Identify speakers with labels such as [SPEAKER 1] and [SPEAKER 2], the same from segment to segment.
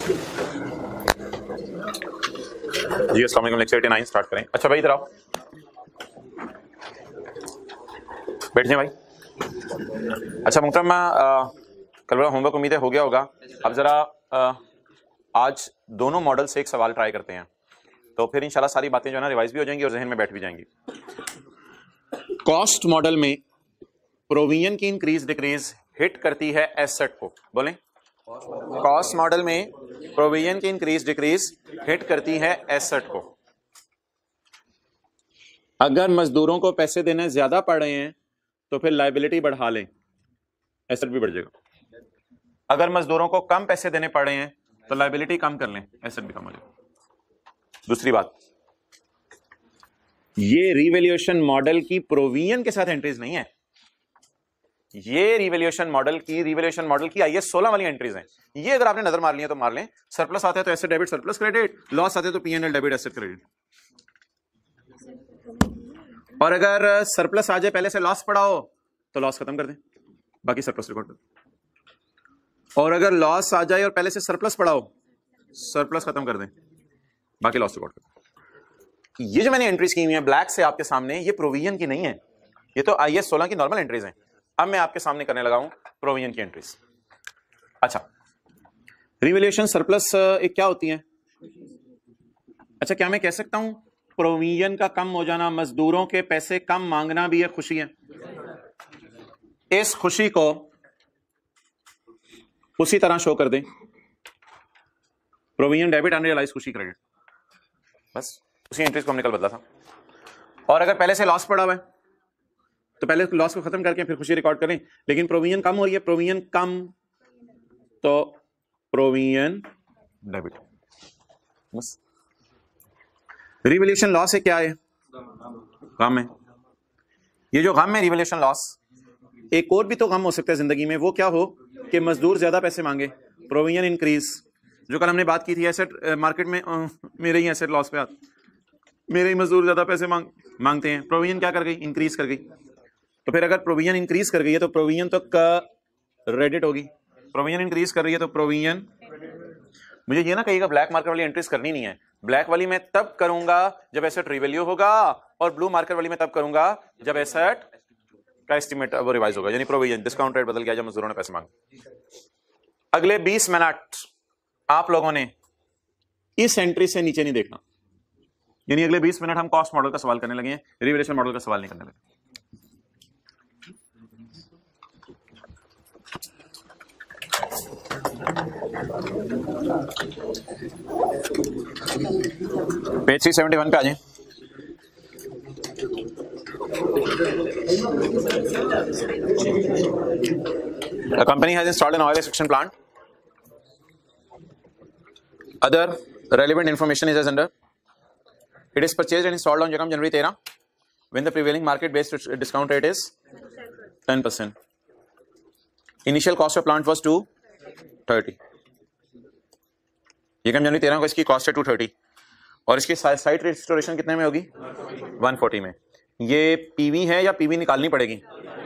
[SPEAKER 1] जी अस्सलाम वालेकुम, lecture 89 start करें। अच्छा भाई इधर आओ, बैठ जाए भाई। अच्छा मुहतरमा, कल वाला होमवर्क उम्मीद है हो गया होगा। अब जरा आज दोनों मॉडल से एक सवाल ट्राई करते हैं, तो फिर इंशाल्लाह सारी बातें जो है ना रिवाइज भी हो जाएंगी और जहन में बैठ भी जाएंगी। कॉस्ट मॉडल में प्रोविजन की इंक्रीज डिक्रीज हिट करती है एसेट को। बोलें, कॉस्ट मॉडल में प्रोविजन की इंक्रीज डिक्रीज हिट करती है एसेट को। अगर मजदूरों को पैसे देने ज्यादा पड़ रहे हैं तो फिर लायबिलिटी बढ़ा लें, एसेट भी बढ़ जाएगा। अगर मजदूरों को कम पैसे देने पड़ रहे हैं तो लायबिलिटी कम कर लें, एसेट भी कम हो जाएगा। दूसरी बात, ये रिवैल्यूएशन मॉडल की प्रोविजन के साथ एंट्रीज नहीं है, ये रिवैल्यूएशन मॉडल की आईएस 16 वाली एंट्रीज हैं। ये अगर आपने नजर मार लिया तो मार लें। सरप्लस आता है तो asset debit surplus credit, loss आते हैं तो पीएनएल डेबिट एसेट क्रेडिट। और अगर सरप्लस आ जाए पहले से लॉस पड़ा हो तो लॉस खत्म कर दें, बाकी सरप्लस रिकॉर्ड कर दें। और अगर लॉस आ जाए और पहले से सरप्लस पड़ा हो, सरप्लस खत्म कर दें, बाकी लॉस रिकॉर्ड कर दें। ये जो मैंने एंट्रीज की हुई है ब्लैक से आपके सामने, ये प्रोविजन की नहीं है, ये तो आईएस 16 की नॉर्मल एंट्रीज हैं। अब मैं आपके सामने करने लगा हूं प्रोविजन की एंट्रीज। अच्छा, रिवैल्यूएशन सरप्लस एक क्या होती है? अच्छा, क्या मैं कह सकता हूं प्रोविजन का कम हो जाना, मजदूरों के पैसे कम मांगना भी एक खुशी है? इस खुशी को उसी तरह शो कर दें, प्रोविजन डेबिट अनरियलाइज्ड खुशी क्रेडिट, बस उसी एंट्रीज को हमने कल बदला था। और अगर पहले से लॉस पड़ा हुआ है तो पहले लॉस को खत्म करके फिर खुशी रिकॉर्ड करें। लेकिन प्रोविजन कम हो रही है, प्रोविजन कम, तो प्रोविजन डेबिट, बस। रिवैल्यूएशन लॉस है, क्या है? गम है। ये जो गम है रिवैल्यूएशन लॉस, एक और भी तो गम हो सकता है जिंदगी में, वो क्या हो कि मजदूर ज्यादा पैसे मांगे, प्रोविजन इंक्रीज। जो कल हमने बात की थी एसेट मार्केट में, मेरे ही एसेट लॉस पे आते, मेरे ही मजदूर ज्यादा पैसे मांगते हैं, प्रोविजन क्या कर गई? इंक्रीज कर गई। तो फिर अगर प्रोविजन इंक्रीज कर गई है तो प्रोविजन तो क्रेडिट होगी, प्रोविजन इंक्रीज कर रही है तो प्रोविजन। मुझे ये ना कहिएगा ब्लैक मार्केट वाली एंट्रीज करनी नहीं है। ब्लैक वाली मैं तब करूंगा जब एसेट रिवैल्यू होगा, और ब्लू मार्केट वाली मैं तब करूंगा जब एसेट का एस्टिमेट वो रिवाइज होगा, यानी प्रोविजन डिस्काउंट रेट बदल गया जब मजदूरों ने पैसे मांगे। अगले 20 मिनट आप लोगों ने इस एंट्री से नीचे नहीं देखना, यानी अगले 20 मिनट हम कॉस्ट मॉडल का सवाल करने लगे हैं, रिवैल्यूएशन मॉडल का सवाल नहीं करने लगे। पेज 371 पे आ जाए। A company has installed an oil extraction plant. Other relevant information is as under. It is purchased and installed on January 13 when the prevailing market-based discount rate is 10%. Initial cost of plant was 230. ये कम जनवरी 13 को इसकी cost है 230 और इसकी site restoration कितने में होगी? 140 में। ये पीवी है या पीवी निकालनी पड़ेगी?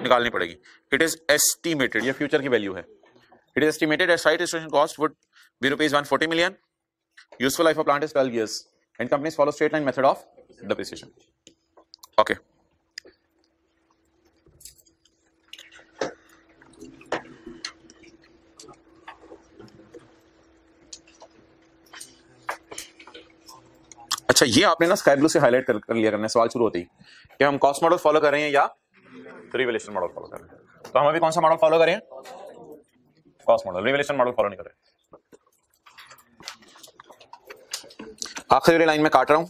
[SPEAKER 1] निकालनी पड़ेगी। इट इज एस्टिमेटेड, ये फ्यूचर की वैल्यू है। It is estimated that site restoration cost would be ₹140 million. Useful life of plant is 12 years and companies follow straight line method of depreciation. Okay. अच्छा, ये आपने ना स्काई ब्लू से highlight कर लिया करना सवाल शुरू होते ही कि हम कॉस्ट मॉडल फॉलो कर रहे हैं या रिवैल्यूएशन मॉडल फॉलो कर रहे हैं। तो हम अभी कौन सा मॉडल फॉलो करें? Cost model. Revaluation model follow नहीं कर रहे। आखिरी लाइन में काट रहा हूं,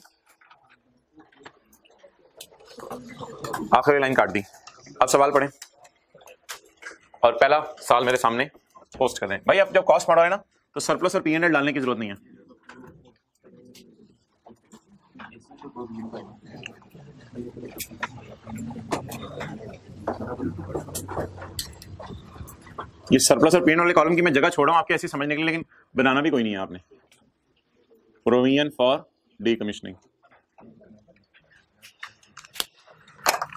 [SPEAKER 1] आखिरी लाइन काट दी। अब सवाल पढ़ें और पहला सवाल मेरे सामने पोस्ट कर दें। भाई अब जब कॉस्ट मॉडल है ना तो सरप्लस और पीएनएल डालने की जरूरत नहीं है। ये सरप्लस और पीएनएल वाले कॉलम की मैं जगह छोड़ा हूं आपके ऐसे समझने के लिए, लेकिन बनाना भी कोई नहीं है आपने। Provision for decommissioning.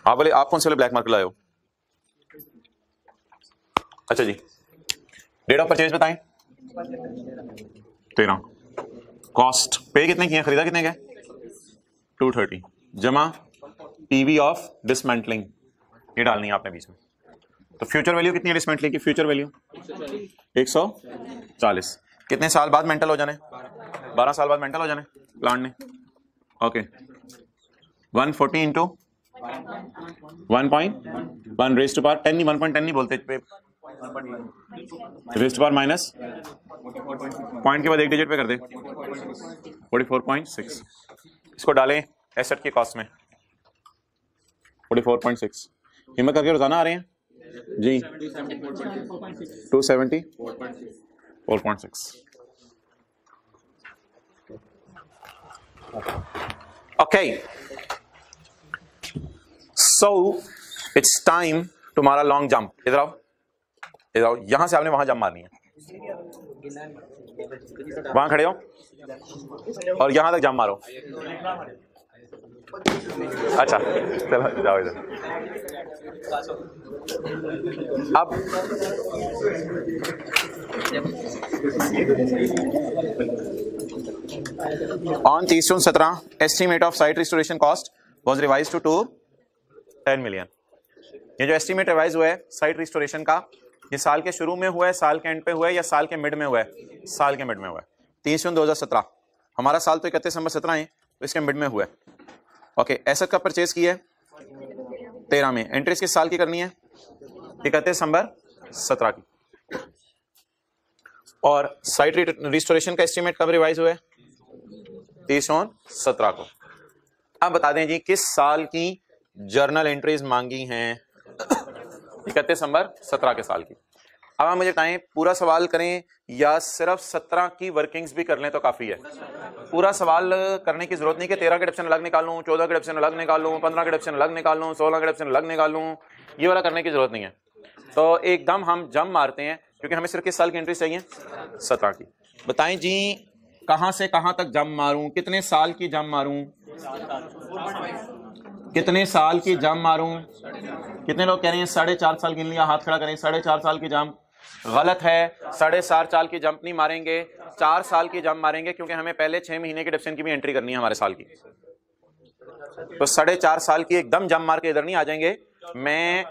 [SPEAKER 1] आप बोले आप कौन से वाले ब्लैक मार्कर लाए हो? अच्छा जी, डेट ऑफ परचेज बताएं। 13, कॉस्ट पे कितने किए, खरीदा कितने के 230, जमा पीवी ऑफ डिसमेंटलिंग, ये डालनी है आपने बीच में। तो फ्यूचर वैल्यू कितनी है डिसमेंटलिंग की, फ्यूचर वैल्यू 140। कितने साल बाद मेंटल हो जाने, 12 साल बाद मेंटल हो जाने प्लांट ने। Okay 140 into 1.1 raise to power 10 नहीं, 1.10 नहीं बोलते पे, raise to power minus point के बाद एक डिजिट पे कर दे 44.6। इसको डालें एसेट की कॉस्ट में 44.6। हिम्मत करके रोजाना आ रहे हैं जी 274.6। ओके सो इट्स टाइम तुम्हारा लॉन्ग जंप। इधर आओ, इधर आओ, यहां से आपने वहां जंप मारनी है, वहां खड़े हो और यहां तक जंप मारो। अच्छा चलो जाओ इधर। अब on 30/17 estimate of site restoration cost was revised to 10 million. ये जो एस्टीमेट रिवाइज हुआ है साइट रिस्टोरेशन का, ये साल के शुरू में हुआ है, साल के एंड पे हुआ है, या साल के मिड में हुआ है, साल के मिड में हुआ है। 30/2017, हमारा साल तो 31 दिसंबर 17 है, तो इसके मिड में हुआ है। ओके एसेट का परचेज किया है 13 में, एंट्रीज किस साल की करनी है, 31 दिसंबर 17 की। और साइट रिस्टोरेशन का एस्टीमेट कब रिवाइज हुआ है, 30/17 को। अब बता दें जी किस साल की जर्नल एंट्रीज मांगी हैं, 31 दिसंबर 17 के साल की। अब आप मुझे बताएं पूरा सवाल करें या सिर्फ 17 की वर्किंग्स भी कर लें तो काफी है। पूरा सवाल करने की जरूरत नहीं कि 13 के डिप्शन अलग निकाल लूं, 14 के डिप्शन अलग निकाल लूं, 15 के डिप्शन अलग निकाल लूं, 16 के डिप्शन अलग निकाल लूं, ये वाला करने की जरूरत नहीं है। तो एकदम हम जम मारते हैं क्योंकि हमें सिर्फ किस साल की एंट्री चाहिए, 17 की। बताएं जी कहां से कहां तक जम मारूं, कितने साल की जम मारूं, कितने साल की जम मारूं। कितने लोग कह रहे हैं 4.5 साल गिन लिया, हाथ खड़ा करें। 4.5 साल की जंप गलत है, 4.5 साल की जंप नहीं मारेंगे, 4 साल की जंप मारेंगे क्योंकि हमें पहले 6 महीने के डिप्शन की भी एंट्री करनी है हमारे साल की। तो 4.5 साल की एकदम जंप मार के इधर नहीं आ जाएंगे। मैं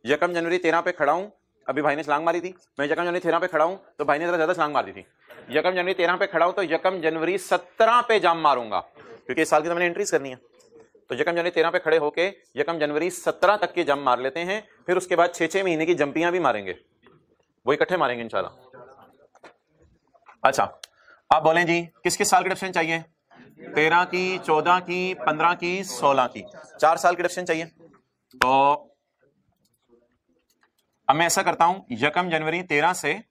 [SPEAKER 1] 1 जनवरी 13 पे खड़ा हूं, अभी भाई ने छलांग मारी थी, मैं 1 जनवरी 13 पे खड़ा हूं तो भाई ने जरा ज्यादा छलांग मार दी थी। 1 जनवरी 13 पे खड़ा हूं तो 1 जनवरी 17 पे जंप मारूंगा क्योंकि इस साल की तो मैंने एंट्रीज करनी है। तो 1 जनवरी 13 पे खड़े होके 1 जनवरी 17 तक की जंप मार लेते हैं, फिर उसके बाद 6-6 महीने की जंपियां भी मारेंगे, वो इकट्ठे मारेंगे इंशाल्लाह। अच्छा आप बोलें जी किस किस साल की डिप्शन चाहिए, 13 की, 14 की, 15 की, 16 की, 4 साल की डिप्शन चाहिए। तो अब मैं ऐसा करता हूं 1 जनवरी 13 से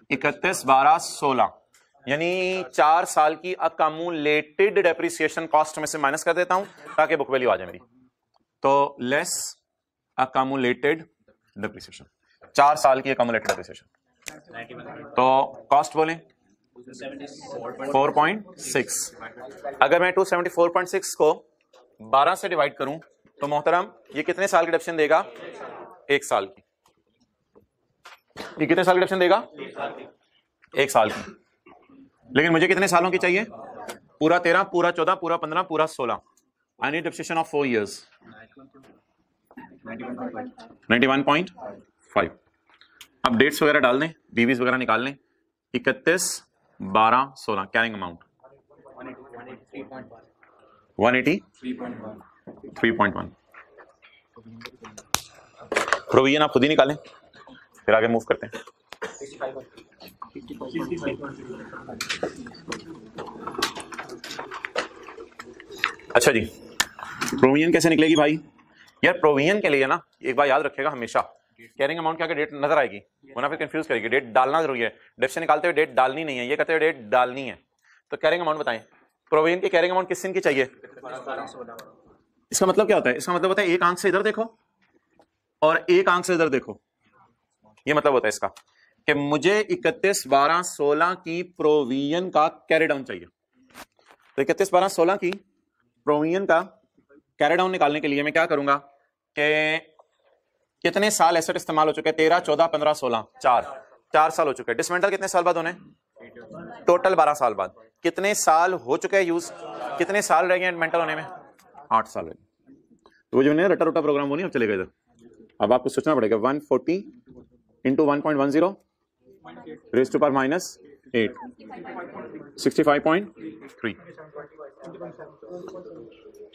[SPEAKER 1] 31/12/16 यानी 4 साल की अकमुलेटेड डेप्रिसिएशन कॉस्ट में से माइनस कर देता हूं ताकि बुक वैल्यू आ जाए मेरी। तो लेस अकमुलेटेड डेप्रिसिएशन, 4 साल की अकमुलेटेड डेप्रिसिएशन, तो कॉस्ट बोलें 4.6। अगर मैं 274.6 को 12 से डिवाइड करूं तो मोहतरम ये कितने साल की डिडक्शन देगा, 1 साल की। ये कितने साल की डिडक्शन देगा, 1 साल की। लेकिन मुझे कितने सालों की चाहिए, पूरा 13, पूरा 14, पूरा 15, पूरा 16। I need depreciation of 4 years, 91.5। अब डेट्स वगैरह डाल दें, बीवीज वगैरह निकाल लें। 31/12/16 कैरिंग अमाउंट 183.1। प्रोविजन आप खुद ही निकालें, फिर आगे मूव करते हैं। अच्छा जी प्रोविजन कैसे निकलेगी भाई, यार प्रोविजन के लिए ना एक बार याद रखिएगा हमेशा कैरिंग अमाउंट क्या डेट नजर आएगी, वरना फिर कंफ्यूज करेगी। डेट डालना जरूरी है, डिडक्शन निकालते हुए डेट डालनी नहीं है, ये कहते हुए डेट डालनी है। तो कैरिंग अमाउंट बताएं, प्रोविजन की कैरिंग अमाउंट किस दिन की चाहिए। इसका मतलब क्या होता है, इसका मतलब होता है एक आंख से इधर देखो और एक आंख से इधर देखो, ये मतलब होता है इसका कि मुझे 31/12/16 की प्रोविजन का कैरी डाउन चाहिए। तो 31/12/16 की प्रोविजन का कैरी डाउन निकालने के लिए मैं क्या करूंगा कि कितने साल एसेट इस्तेमाल हो चुके हैं, 13, 14, 15, 16, 4 साल हो चुके हैं। डिसमेंटल कितने साल बाद होने, टोटल 12 साल बाद। कितने साल हो चुके हैं यूज, कितने साल रह गए मेंटल होने में? 8 साल रह गए। तो वो जो नहीं रटा रोटा प्रोग्राम वो नहीं अब चलेगा इधर। अब आपको सोचना पड़ेगा 140 into 1.10 raise to power minus 8 65.3।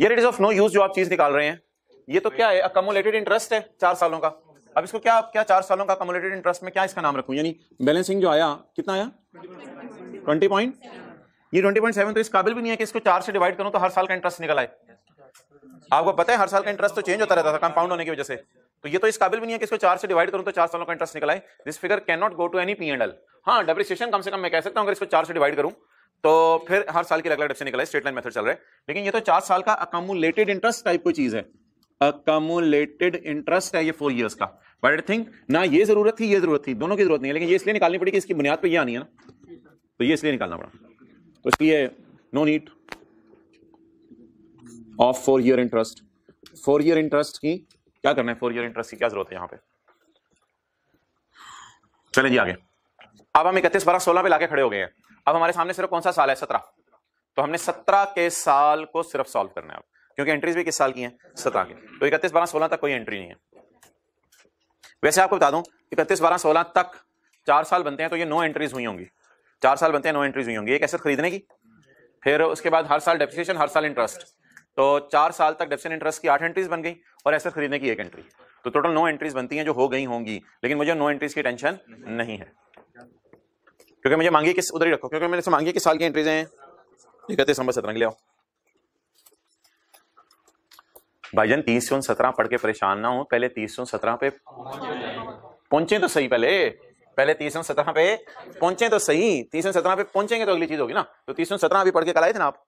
[SPEAKER 1] ये रेट ऑफ नो यूज जो आप चीज निकाल रहे हैं ये तो क्या है? अकमुलेटेड इंटरेस्ट है 4 सालों का। अब इसको क्या 4 सालों का अकमुलेटेड इंटरेस्ट में क्या इसका नाम रखूं? यानी बैलेंसिंग जो आया कितना आया 20 पॉइंट, ये 20.7 तो इस काबिल भी नहीं है कि इसको 4 से डिवाइड करूं तो हर साल का इंटरेस्ट निकल आए। आपको पता है हर साल का इंटरेस्ट तो चेंज होता रहता था कंपाउंड होने की वजह से, तो ये तो इस काबिल भी नहीं है कि इसको 4 से डिवाइड करूं तो 4 सालों का इंटरेस्ट निकल आए। This figure can not go to any P&L। हाँ, डेप्रिसिएशन कम से कम मैं कह सकता हूं अगर इसको 4 से डिवाइड करूं तो फिर हर साल की अलग अलग डेप्रिसिएशन निकला है, स्ट्रेट लाइन मेथड चल रहा है। लेकिन ये तो 4 साल का अकमुलेटेड इंटरेस्ट टाइप कोई चीज है, अकमुलेटेड इंटरेस्ट है ये 4 इयर्स का। बट आई थिंक ना ये जरूरत थी, ये जरूरत थी, दोनों की जरूरत नहीं है, लेकिन ये इसलिए निकालनी पड़ी कि इसकी बुनियाद पे ये आनी है ना, तो ये इसलिए निकालना पड़ा। तो इसलिए no need of 4 year interest. 4 year interest की क्या करना है, 4 ईयर इंटरेस्ट की क्या जरूरत है यहां पे? चलें जी आगे। अब हम 31 12 16 पे लाके खड़े हो गए हैं। अब हमारे सामने सिर्फ कौन सा साल है? 17। तो हमने 17 के साल को सिर्फ सॉल्व करना है अब, क्योंकि एंट्रीज भी किस साल की हैं? 17 की। तो 31 12 16 तक कोई एंट्री नहीं है। वैसे आपको बता दूं 31 12 16 तक 4 साल बनते हैं तो ये 9 एंट्रीज हुई होंगी। 4 साल बनते हैं, 9 एंट्रीज हुई होंगी एक एसेट खरीदने की। फिर उसके बाद हर साल डेप्रिसिएशन, हर साल इंटरेस्ट, तो 4 साल तक डेप्रिसिएशन इंटरेस्ट की 8 एंट्रीज बन गई और एसेट खरीदने की 1 एंट्री। तो टोटल 9 एंट्रीज बनती हैं जो हो गई होंगी। लेकिन मुझे 9 एंट्रीज की टेंशन नहीं है, क्योंकि मुझे मांगी किस उधर ही रखो, क्योंकि मैंने से मांगी किस साल की एंट्रीज हैं? 31 नंबर 17 के लिए आओ भाईजान। 30 से 17 पढ़ के परेशान ना हो, पहले 30 से 17 पे पहुंचे तो सही। पहले 30 से 17 पे पहुंचे तो सही। 30 से 17 पे पहुंचेंगे तो अगली चीज होगी ना। तो 30 से 17 अभी पढ़ के कल आए थे ना आप?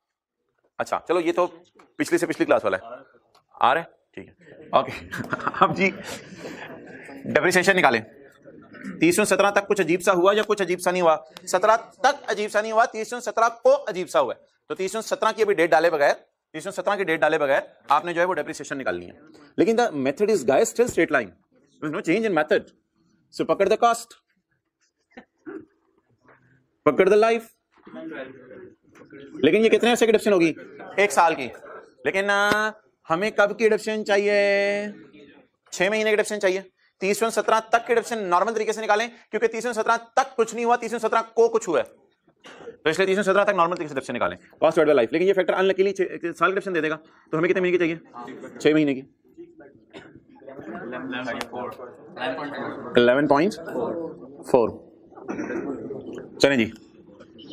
[SPEAKER 1] अच्छा चलो, ये तो पिछली से पिछली क्लास वाला है, आ रहे ठीक है ओके। अब जी डेप्रिसिएशन निकालें। 30 से 17 तक कुछ अजीब सा हुआ या कुछ अजीब सा नहीं हुआ? 17 तक अजीब सा नहीं हुआ, 30 से 17 को अजीब सा हुआ। तो 30 से 17 की अभी डेट डाले बगैर, 30 से 17 की डेट डाले बगैर आपने जो है वो डेप्रिसिएशन निकालनी है। लेकिन the method is guys still straight line, there is no change in method. So पकड़ द कॉस्ट, पकड़ द लाइफ। लेकिन ये कितने अर्से की डेप्रिसिएशन होगी? 1 साल की। लेकिन हमें कब की डेप्रिसिएशन चाहिए? 6 महीने की डेप्रिसिएशन चाहिए। 30 से 17 तक की डेप्रिसिएशन नॉर्मल तरीके से निकालें, क्योंकि 30 से 17 तक कुछ नहीं हुआ, 30 से 17 को कुछ हुआ है, तो इसलिए 30 से 17 तक नॉर्मल तरीके से डेप्रिसिएशन निकालें, कॉस्ट डिवाइडेड बाय लाइफ। लेकिन ये फैक्टर अनलकीली साल की डेप्रिसिएशन दे देगा, तो हमें कितने महीने की चाहिए? 6 महीने की। 11.4। चलें जी,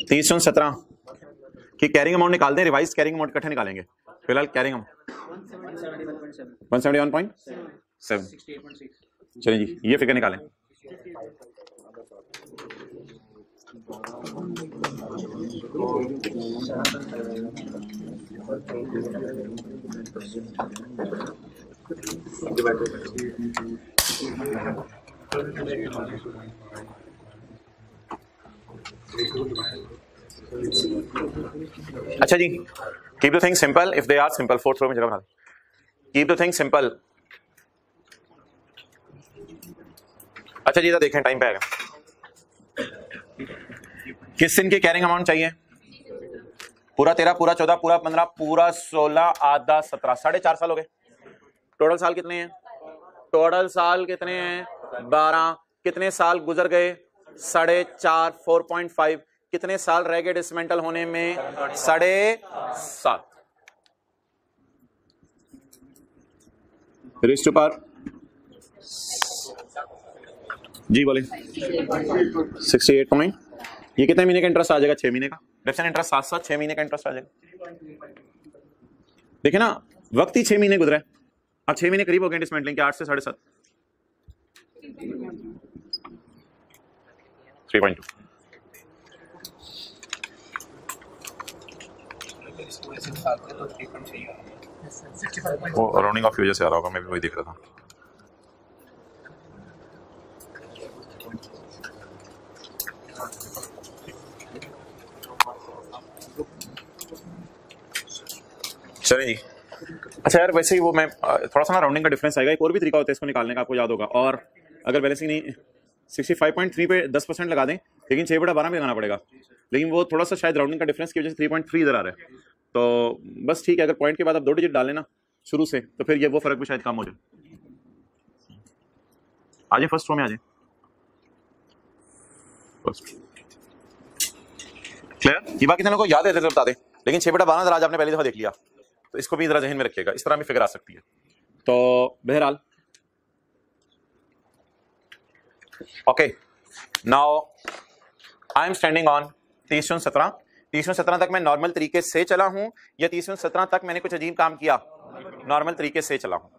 [SPEAKER 1] 30 से 17 की कैरिंग अमाउंट निकाल दें, रिवाइज कैरिंग अमाउंट इकट्ठे निकालेंगे। फिलहाल कैरिंग अमाउंट 171.7। चलिए जी, ये फिगर निकालें। अच्छा जी, keep the thing simple if they are simple. 4th row में जगह बना दें। Keep the thing simple. अच्छा जी, देखें टाइम पे आएगा। किस दिन की कैरिंग अमाउंट चाहिए? पूरा 13, पूरा 14, पूरा 15, पूरा 16, आधा 17, 4.5 साल हो गए। टोटल साल कितने हैं? टोटल साल कितने हैं? 12। कितने साल गुजर गए? 4.5, 4.5। कितने साल रह गए डिसमेंटल होने में? 7.5। रेज़ टू पावर जी बोले 68 पॉइंट। ये कितने महीने का इंटरेस्ट आ जाएगा? 6 महीने का। डेप्रिसिएशन इंटरेस्ट साथ साथ 6 महीने का इंटरेस्ट आ जाएगा। देखिए ना, वक्त ही 6 महीने गुजरा है। अब 6 महीने करीब हो गए डिसमेंटलिंग के, 8 से 7.5। 3.2। वो राउंडिंग ऑफ की वजह से आ रहा होगा, मैं भी वही देख रहा था। चलिए जी। अच्छा यार, वैसे ही वो मैं थोड़ा सा ना राउंडिंग का डिफरेंस आएगा। एक और भी तरीका होता है इसको निकालने का, आपको याद होगा। और अगर बैलेंसिंग नहीं 65.3 पे 10% लगा दें लेकिन 6/12 में लगाना पड़ेगा, लेकिन वो थोड़ा सा शायद राउंडिंग का डिफरेंस की वजह से 3.3 इधर आ रहा है। तो बस ठीक है, अगर पॉइंट के बाद आप 2 डिजिट डाल लेना शुरू से तो फिर ये वो फर्क भी शायद कम हो जाए। आजे फर्स्ट रो में आजे, क्लियर? ये बाकी कितने को याद है तो बता दे, लेकिन 6/12 जरा आज आपने पहली दफा देख लिया तो इसको भी जरा जहन में रखिएगा, इस तरह भी फिगर आ सकती है। तो बहरहाल okay, now I am standing on 30-17। 30-17 तक मैं नॉर्मल तरीके से चला हूं या 30-17 तक मैंने कुछ अजीब काम किया? नॉर्मल तरीके से चला हूं।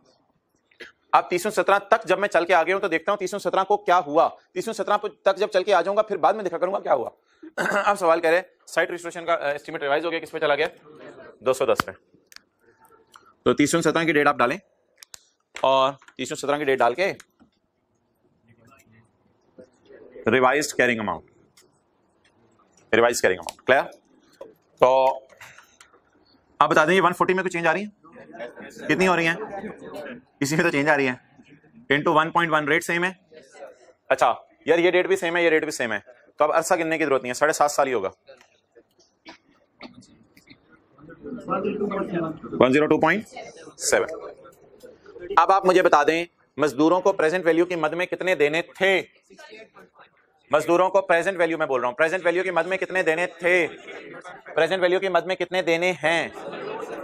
[SPEAKER 1] अब 30-17 तक जब मैं चल के आ गया हूं तो देखता हूं 30-17 को क्या हुआ। 30-17 तक जब चल के आ जाऊंगा फिर बाद में दिखा करूंगा क्या हुआ। अब सवाल कह रहे साइट रजिस्ट्रेशन का एस्टीमेट रिवाइज हो गया, किस पे चला गया? 210 पे। तो 30-17 की डेट आप डालें और 30-17 की डेट डाल के revised carrying amount, revise carrying amount, clear? तो आप बता दें ये 140 में कोई चेंज आ रही है? कितनी हो रही है? इसी में तो चेंज आ रही है। इनटू 1.1 रेट सेम है। अच्छा यार ये डेट भी सेम है, ये रेट भी सेम है, तो अब अरसा गिनने की जरूरत नहीं है, 7.5 साल ही होगा। 102.7। अब आप मुझे बता दें मजदूरों को प्रेजेंट वैल्यू की मद में कितने देने थे? मजदूरों को प्रेजेंट वैल्यू में बोल रहा हूं, प्रेजेंट वैल्यू की मद में कितने देने थे? प्रेजेंट वैल्यू की मद में कितने देने हैं?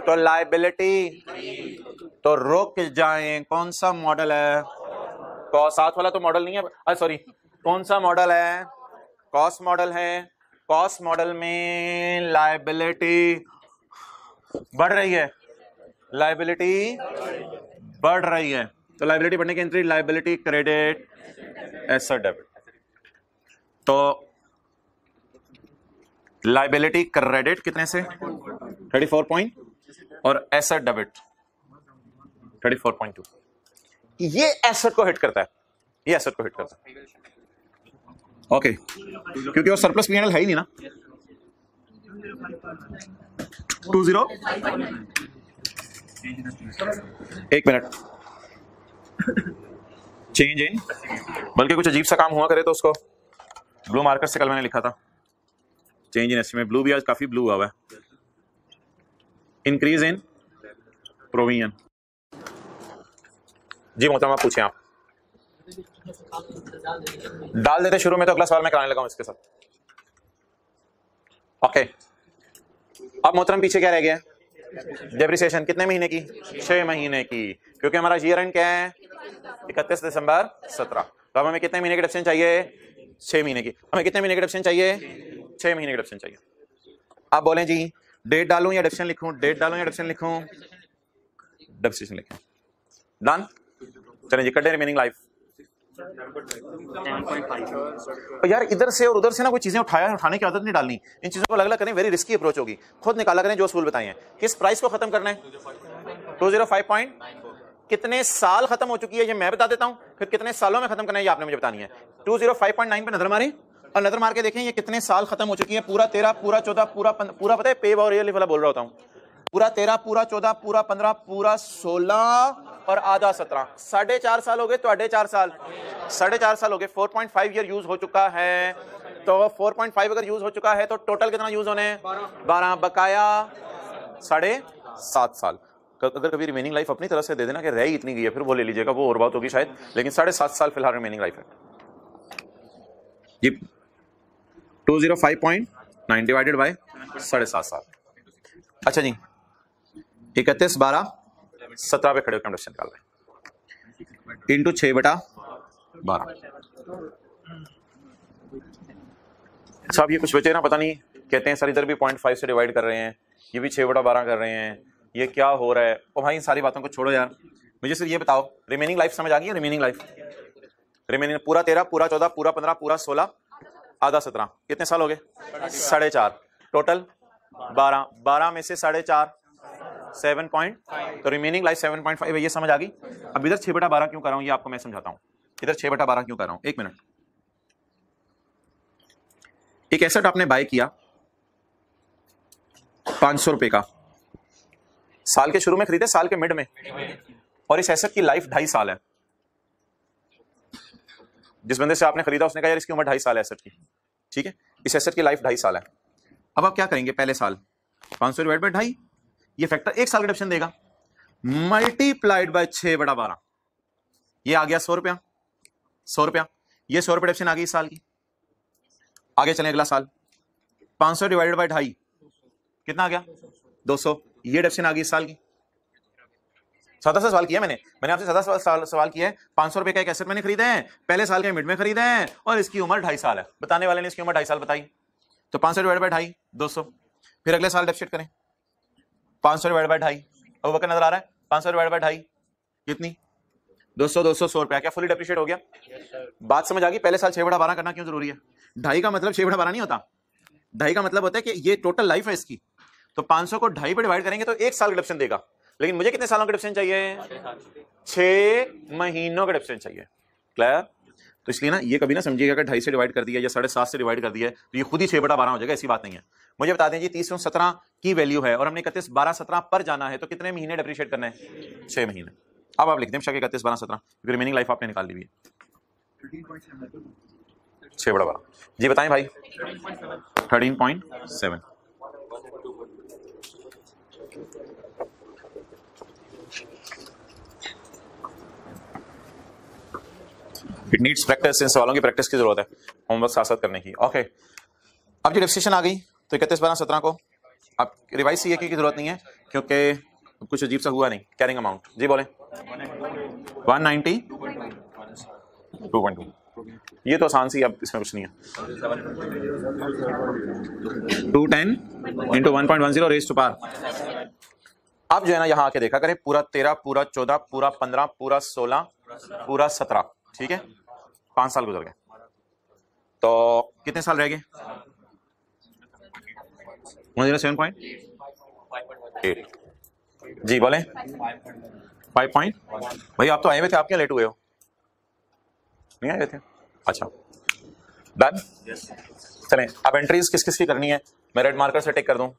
[SPEAKER 1] तो लायबिलिटी, तो रुक जाएं, कौन सा मॉडल है? साथ वाला तो मॉडल नहीं है, सॉरी कौन सा मॉडल है? कॉस्ट मॉडल है। कॉस्ट मॉडल में लायबिलिटी बढ़ रही है, लायबिलिटी बढ़ रही है, तो लायबिलिटी बढ़ने की entry liability credit asset debit. तो लायबिलिटी क्रेडिट कितने से? 34 पॉइंट और एसेट डेबिट 34.2। ये एसेट को हिट करता है, ये एसेट को हिट करता है। ओके क्योंकि वो सरप्लस P&L है ही नहीं ना। 20 एक मिनट, चेंज इन, बल्कि कुछ अजीब सा काम हुआ करे तो उसको ब्लू मार्कर से कल मैंने लिखा था। चेंज इन एस्टीमेट, ब्लू भी आज काफी ब्लू हुआ है। Increase in provision. जी मोहतरमा पूछें आप। डाल देते शुरू में, तो अगला सवाल मैं कराने लगा हूं इसके साथ। ओके अब मोहतरम पीछे क्या रह गया? डेप्रिसिएशन कितने महीने की? 6 महीने की, क्योंकि हमारा ईयर एंड क्या है? 31 दिसंबर 17। तो अब हमें कितने महीने की डेप्रिसिएशन चाहिए? 6 महीने की। हमें कितने महीने की डेप्रिसिएशन चाहिए? 6 महीने की डेप्रिसिएशन चाहिए। आप बोलें जी डेट डालूं या डेप्रिसिएशन लिखूं? डेट डालूं या डेप्रिसिएशन लिखूं? डेप्रिसिएशन लिखें। डन। चलें जी, कट रिमेनिंग लाइफ। यार इधर से और उधर से ना कोई चीजें उठाने की आदत नहीं डालनी, इन चीजों को अलग अलग करें, वेरी रिस्की अप्रोच होगी। खुद निकाला करें जो असूल बताए हैं। किस प्राइस को खत्म करना है? 205 कितने साल खत्म हो चुकी है ये मैं बता देता हूं, फिर कितने सालों में खत्म करना है ये आपने मुझे बतानी है। 205.9 पे नजर मारें और नजर मार के देखें ये कितने साल खत्म हो चुकी है। पूरा 13, पूरा 14, पूरा पता है पे और रियल वाला बोल रहा होता हूं। पूरा 13, पूरा 14, पूरा 15, पूरा 16 और आधा 17, 4.5 साल हो गए। तो 4.5 साल, 4.5 साल हो गए। 4.5 ईयर यूज हो चुका है। तो 4.5 अगर यूज हो चुका है तो टोटल कितना यूज होने? 12, बकाया 7.5 साल। अगर कभी रिमेनिंग लाइफ अपनी तरफ से दे देना कि रह ही इतनी गई है, फिर वो ले लीजिएगा, वो और बात होगी शायद, लेकिन 7.5 साल फिलहाल रिमेनिंग लाइफ है जी। 205.9 डिवाइडेड बाय 7.5 साल। अच्छा जी, 31/12/17 पे खड़े होकर कंडक्शन निकाल रहे हैं इंटू 6/12। अच्छा अब ये कुछ बचे ना, पता नहीं, कहते हैं सर इधर भी 0.5 से डिवाइड कर रहे हैं, ये भी 6/12 कर रहे हैं, ये क्या हो रहा है? ओ भाई इन सारी बातों को छोड़ो यार, मुझे सिर्फ ये बताओ रिमेनिंग लाइफ समझ आ गई है? रिमेनिंग लाइफ, रिमेनिंग पूरा 13, पूरा 14, पूरा 15, पूरा 16, आधा 17, कितने साल हो गए? 4.5। टोटल 12, 12 में से 4.5 7 पॉइंट, तो रिमेनिंग लाइफ 7.5 है। ये समझ आ गई। अब इधर 6/12 क्यों कर रहा हूं ये आपको मैं समझाता हूं। इधर 6/12 क्यों कर रहा हूं, एक मिनट। एक एसेट आपने बाय किया 500 रुपए का, साल के शुरू में खरीदे, साल के मिड में, और इस एसेट की लाइफ 2.5 साल है। जिस बंदे से आपने खरीदा उसने कहा यार इसकी उम्र 2.5 साल है एसेट की, ठीक है, इस एसेट की लाइफ 2.5 साल है। अब आप क्या करेंगे, पहले साल 500 डिवाइड बाई 2.5, ये फैक्टर 1 साल का डिडक्शन देगा, मल्टीप्लाइड बाय 6/12, ये आ गया 100 रुपया, 100 रुपया, ये 100 रुपये डिडक्शन आ गई इस साल की। आगे चलें अगला साल, 500 डिवाइडेड बाई 2.5 कितना आ गया, 200, ये डिडक्शन आ गई इस साल की। सादा सा सवाल किया मैंने आपसे सादा सवाल किया है। 500 रुपए का एक एसेट मैंने खरीदा है, पहले साल के मिड में खरीदा है और इसकी उम्र 2.5 साल है, बताने वाले ने इसकी उम्र 2.5 साल बताई, तो 500 डिवाइड बाई 2.5 200। फिर अगले साल डेप्रिशिएट करें, 500 डिवाइड बाई 2.5, अब वक्त नजर आ रहा है, 500 डिवाइड बाई 2.5 कितनी, 200, 200, 100 रुपया, क्या फुली डेप्रिशिएट हो गया? बात समझ आ गई? पहले साल 6/12 करना क्यों जरूरी है? 2.5 का मतलब 6/12 नहीं होता, 2.5 का मतलब होता है कि ये टोटल लाइफ है इसकी, तो 500 को 2.5 पे डिवाइड करेंगे तो 1 साल का डिडक्शन देगा, लेकिन मुझे कितने सालों का डिडक्शन चाहिए? 6 महीनों का डिडक्शन चाहिए। क्लियर? तो इसलिए ना ये कभी ना समझिएगा कि 2.5 से डिवाइड कर दिया या 7.5 से डिवाइड कर दिया तो ये खुद ही 6/12 हो जाएगा, ऐसी बात नहीं है। मुझे बता दें जी 30/17 की वैल्यू है और हमने 31/12/17 पर जाना है, तो कितने महीने डेप्रिशिएट करना है? 6 महीने। अब आप लिख दें 31/12/17, क्योंकि रिमेनिंग लाइफ आपने निकाल ली हुई है। 6/12 जी, बताएं भाई। 13.7। इट नीड्स प्रैक्टिस, इन सवालों की प्रैक्टिस की जरूरत है, होमवर्क साथ साथ करने की। ओके, अब जो डेफिनेशन आ गई तो 31/12/17 को अब रिवाइज सीए की जरूरत नहीं है क्योंकि कुछ अजीब सा हुआ नहीं। कैरिंग अमाउंट जी बोले 192.2, ये तो आसान सी, अब इसमें कुछ नहीं है। 210 into 1.10 रेज़ टू पावर। अब जो है ना यहाँ आके देखा करें, पूरा 13, पूरा 14, पूरा 15, पूरा 16, पूरा 17, ठीक है, 5 साल गुजर गए, तो कितने साल रह गए? 107.8 जी बोले 5 पॉइंट। भाई आप तो आए हुए थे, आप क्या लेट हुए हो? नहीं आए थे? अच्छा, डन। चलें, अब एंट्रीज किस किस की करनी है, मैं रेड मार्कर से टिक कर दूं।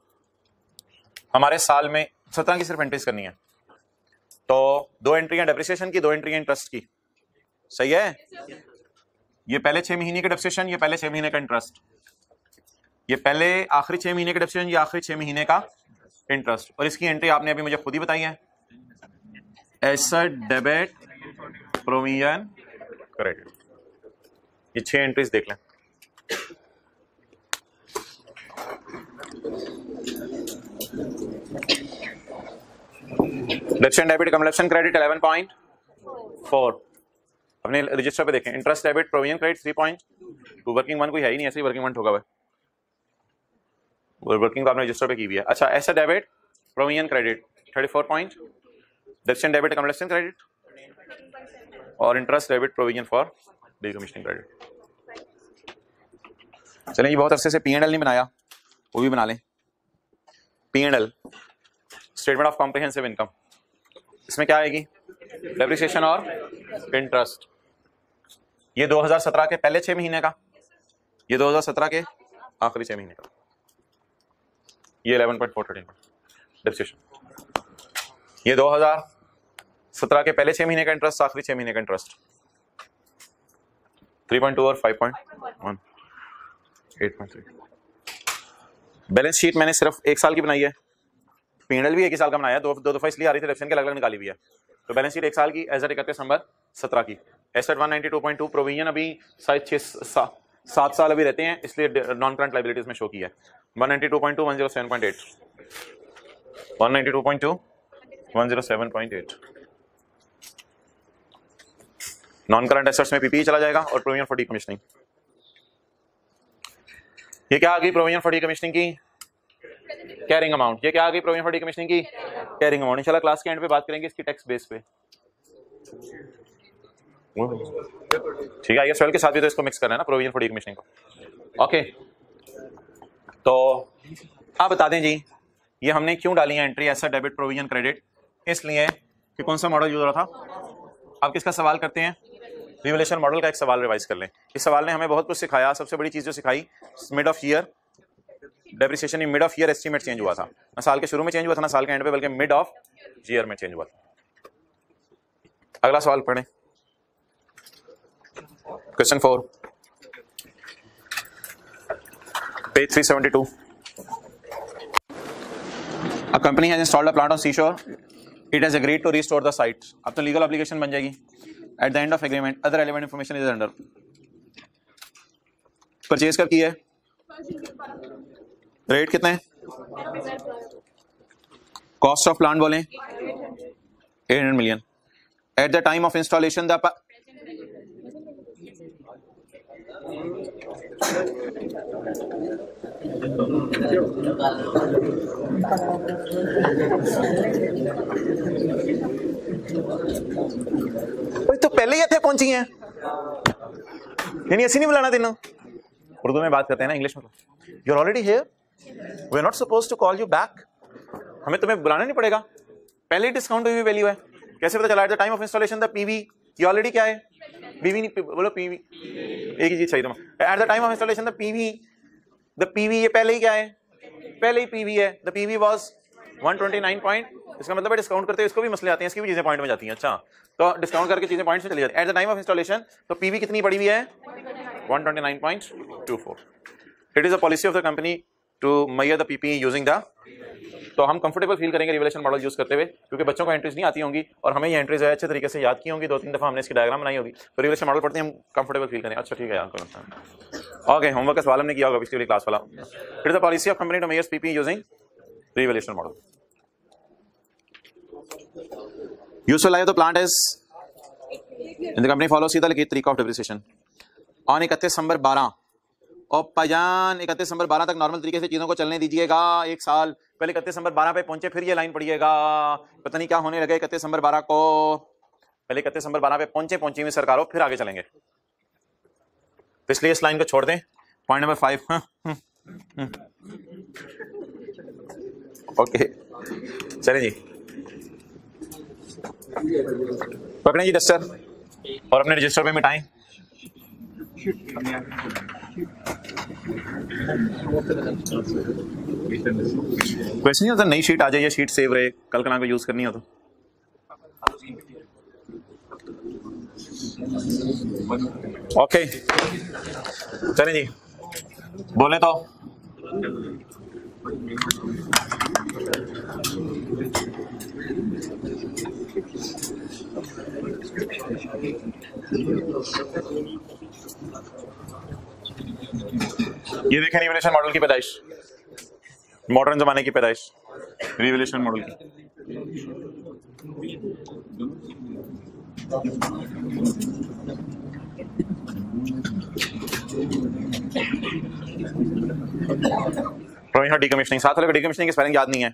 [SPEAKER 1] हमारे साल में 17 की सिर्फ एंट्रीज करनी है, तो 2 एंट्रियां डेप्रिसिएशन की, 2 एंट्रियां इंटरेस्ट की, सही है? ये पहले 6 महीने का डेप्रिसिएशन, ये पहले 6 महीने का इंटरेस्ट, ये पहले आखिरी 6 महीने का डेप्रिसिएशन, ये आखिरी 6 महीने का इंटरेस्ट, और इसकी एंट्री आपने अभी मुझे खुद ही बताई है, एसेट डेबिट प्रोविजन क्रेडिट। ये 6 एंट्रीज देख लें। डेप्रिसिएशन डेबिट कमलेशन क्रेडिट 11.4, अपने रजिस्टर पे देखें। Interest debit provision credit 3.2, working one कोई है ही नहीं, ऐसे ही वर्किंग वन ठोका हुआ है, वर्किंग तो आपने रजिस्टर पे की हुई है। अच्छा, asset debit provision credit 34 point, depreciation debit accumulation credit, और interest debit provision for decommissioning credit. चलें, ये बहुत अरसे से P&L नहीं बनाया, वो भी बना लें। P&L statement of comprehensive income, इसमें क्या आएगी? डेप्रिसिएशन और इंटरेस्ट। ये 2017 के पहले 6 महीने का, ये 2017 के आखिरी 6 महीने का, ये 11.413 डेप्रिसिएशन। ये 2017 के पहले 6 महीने का इंटरेस्ट, आखिरी 6 महीने का इंटरेस्ट, 3.2 और 5.1, 8.3। बैलेंस शीट मैंने सिर्फ 1 साल की बनाई है, P&L भी 1 ही साल का बनाया, दो दफा इसलिए आ रही थी, डेप्रिसिएशन के अलग अलग निकाली हुई है, तो बैलेंस शीट 1 साल की एज एट 31 दिसंबर 17 की। एसेट 192.2, प्रोविजन अभी शायद 7 साल अभी रहते हैं, इसलिए नॉन करंट लायबिलिटीज में शो की है। 192.2 107.8, 192.2 107.8। नॉन करंट एसेट्स में पीपीई चला जाएगा और प्रोविजन फॉर डीकमीशनिंग। ये क्या आ गई प्रोविजन फॉर डीकमीशनिंग की? Carrying amount. ये क्या आ गई प्रोविजन फॉर डीकमीशनिंग की? Carrying amount. इंशाल्लाह क्लास के एंड पे बात करेंगे इसकी टैक्स बेस पे, ठीक है? IS12 के साथ भी तो इसको मिक्स करना है ना, प्रोविजन फॉर डीकमीशनिंग को। ओके, तो आप बता दें जी, ये हमने क्यों डाली है entry asset debit provision credit? इसलिए कि कौन सा मॉडल यूज हो रहा था। आप किसका सवाल करते हैं? रिवैल्यूएशन मॉडल का एक सवाल रिवाइज कर लें। इस सवाल ने हमें बहुत कुछ सिखाया। सबसे बड़ी चीज जो सिखाई, mid of year depreciation, mid of year estimate change हुआ था, ना साल के शुरू में चेंज हुआ था ना साल के एंड पे, बल्कि मिड ऑफ ईयर में चेंज हुआ था। अगला सवाल पढ़ें, question 4। Page 372. A company has installed a plant on seashore. It has agreed to restore the site. अब तो लीगल ऑब्लिगेशन बन जाएगी. At the end of agreement, other relevant information is under. Purchase कब की है? रेट कितना है? Cost of plant बोलें 800 million. At the time of installation, the तो पहले ही इतने पहुंची हैं, यानी ऐसी नहीं बुलाना तेनों. उर्दू में बात करते हैं ना, इंग्लिश में. You are already here, we are not suppose to call you back. हमें तुम्हें बुलाना नहीं पड़ेगा, पहले ही डिस्काउंट हुई वैल्यू है. कैसे पता चला? Eight the time of installation the PV, ये ऑलरेडी क्या है? पीवी नहीं बोलो, पीवी एक ही चीज चाहिए तुम्हें. Eight the time of installation the PV ये पहले ही क्या है? पहले ही पीवी है. The PV was 129 point. इसका मतलब है डिस्काउंट करते हैं इसको भी मसले आते हैं, इसकी भी चीजें पॉइंट में जाती हैं. अच्छा, तो डिस्काउंट करके चीजें पॉइंट से चली जाती है. At the time of installation तो पीवी कितनी पड़ी हुई है? 129.24. It is a policy of the company to measure the PP using the. तो हम कंफर्टेबल फील करेंगे रिवैल्यूएशन मॉडल यूज करते हुए, क्योंकि बच्चों को एंट्रीज नहीं आती होंगी और हमें ये एंट्रीज अच्छे तरीके से याद की होंगी. 2-3 दफा हमने इसकी डायग्राम बनाई होगी, तो रिवैल्यूएशन मॉडल पढ़ते हैं हम कंफर्टेबल फील करें. अच्छा ठीक है यार. ओके, होमवर्क का सवाल हमने किया होगा पिछली वाली क्लास वाला. It is the policy of company to measure PP using revaluation model. Useful life of the plant is in the company follow सीधा लिखिए तरीका ऑफ डेप्रिसिएशन ऑन 31 दिसंबर 12. और पजान 31 दिसंबर 12 तक नॉर्मल तरीके से चीज़ों को चलने दीजिएगा. एक साल पहले 31 दिसंबर 12 पे पहुंचे, फिर ये लाइन पढ़िएगा. पता नहीं क्या होने लगे 31 दिसंबर 12 को. पहले 31 दिसंबर 12 पे पहुंची हुई सरकारों, फिर आगे चलेंगे. तो इसलिए इस लाइन को छोड़ दें. Point number 5. ओके चलें जी, पकड़ें जी डस्टर और अपने रजिस्टर पे मिटाएं. वैसे नहीं होता, नई शीट आ जाए, शीट सेव रहे, कल कल को यूज करनी हो तो. ओके चलें जी, बोले तो. ये देखें रिवैल्यूएशन मॉडल की पैदाइश, मॉडर्न जमाने की पैदाइश रिवैल्यूएशन मॉडल की. डीकमीशनिंग, साथ वाले डीकमीशनिंग की स्पेलिंग याद नहीं है.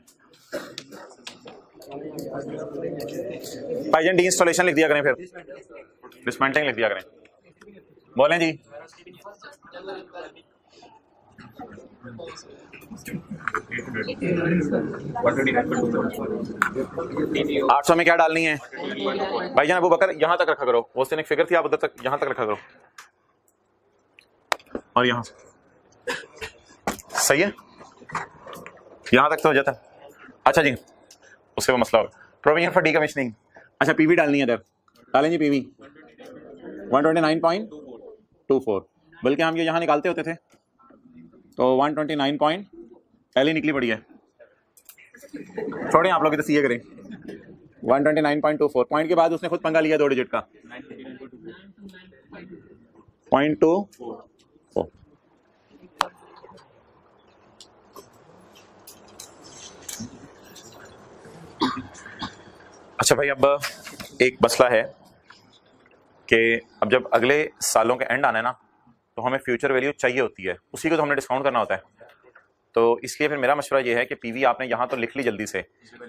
[SPEAKER 1] पाइजन डी इंस्टॉलेशन लिख दिया करें, फिर डिसमेंटलिंग लिख दिया करें. बोलें जी. 800 में क्या डालनी है भाईजान? अबू बकर यहां तक रखा करो, वो से एक फिगर थी, आप उधर तक यहां तक रखा करो और यहां सही है, यहां तक तो हो जाता है. अच्छा जी, उससे वो मसला होगा. Provision for decommissioning. अच्छा पीवी डालनी है इधर, डालें जी पीवी 129.24. बल्कि हम ये यहां निकालते होते थे तो 129. पहले निकली पड़ी है, छोड़ें आप लोग इधर सीए करें. 129.24 पॉइंट के बाद उसने खुद पंगा लिया 2 डिजिट का 0.24. अच्छा भाई, अब एक मसला है कि अब जब अगले सालों के एंड आना है ना, तो हमें फ्यूचर वैल्यू चाहिए होती है, उसी को तो हमने डिस्काउंट करना होता है. तो इसलिए फिर मेरा मशवरा ये है कि पीवी आपने यहाँ तो लिख ली जल्दी से,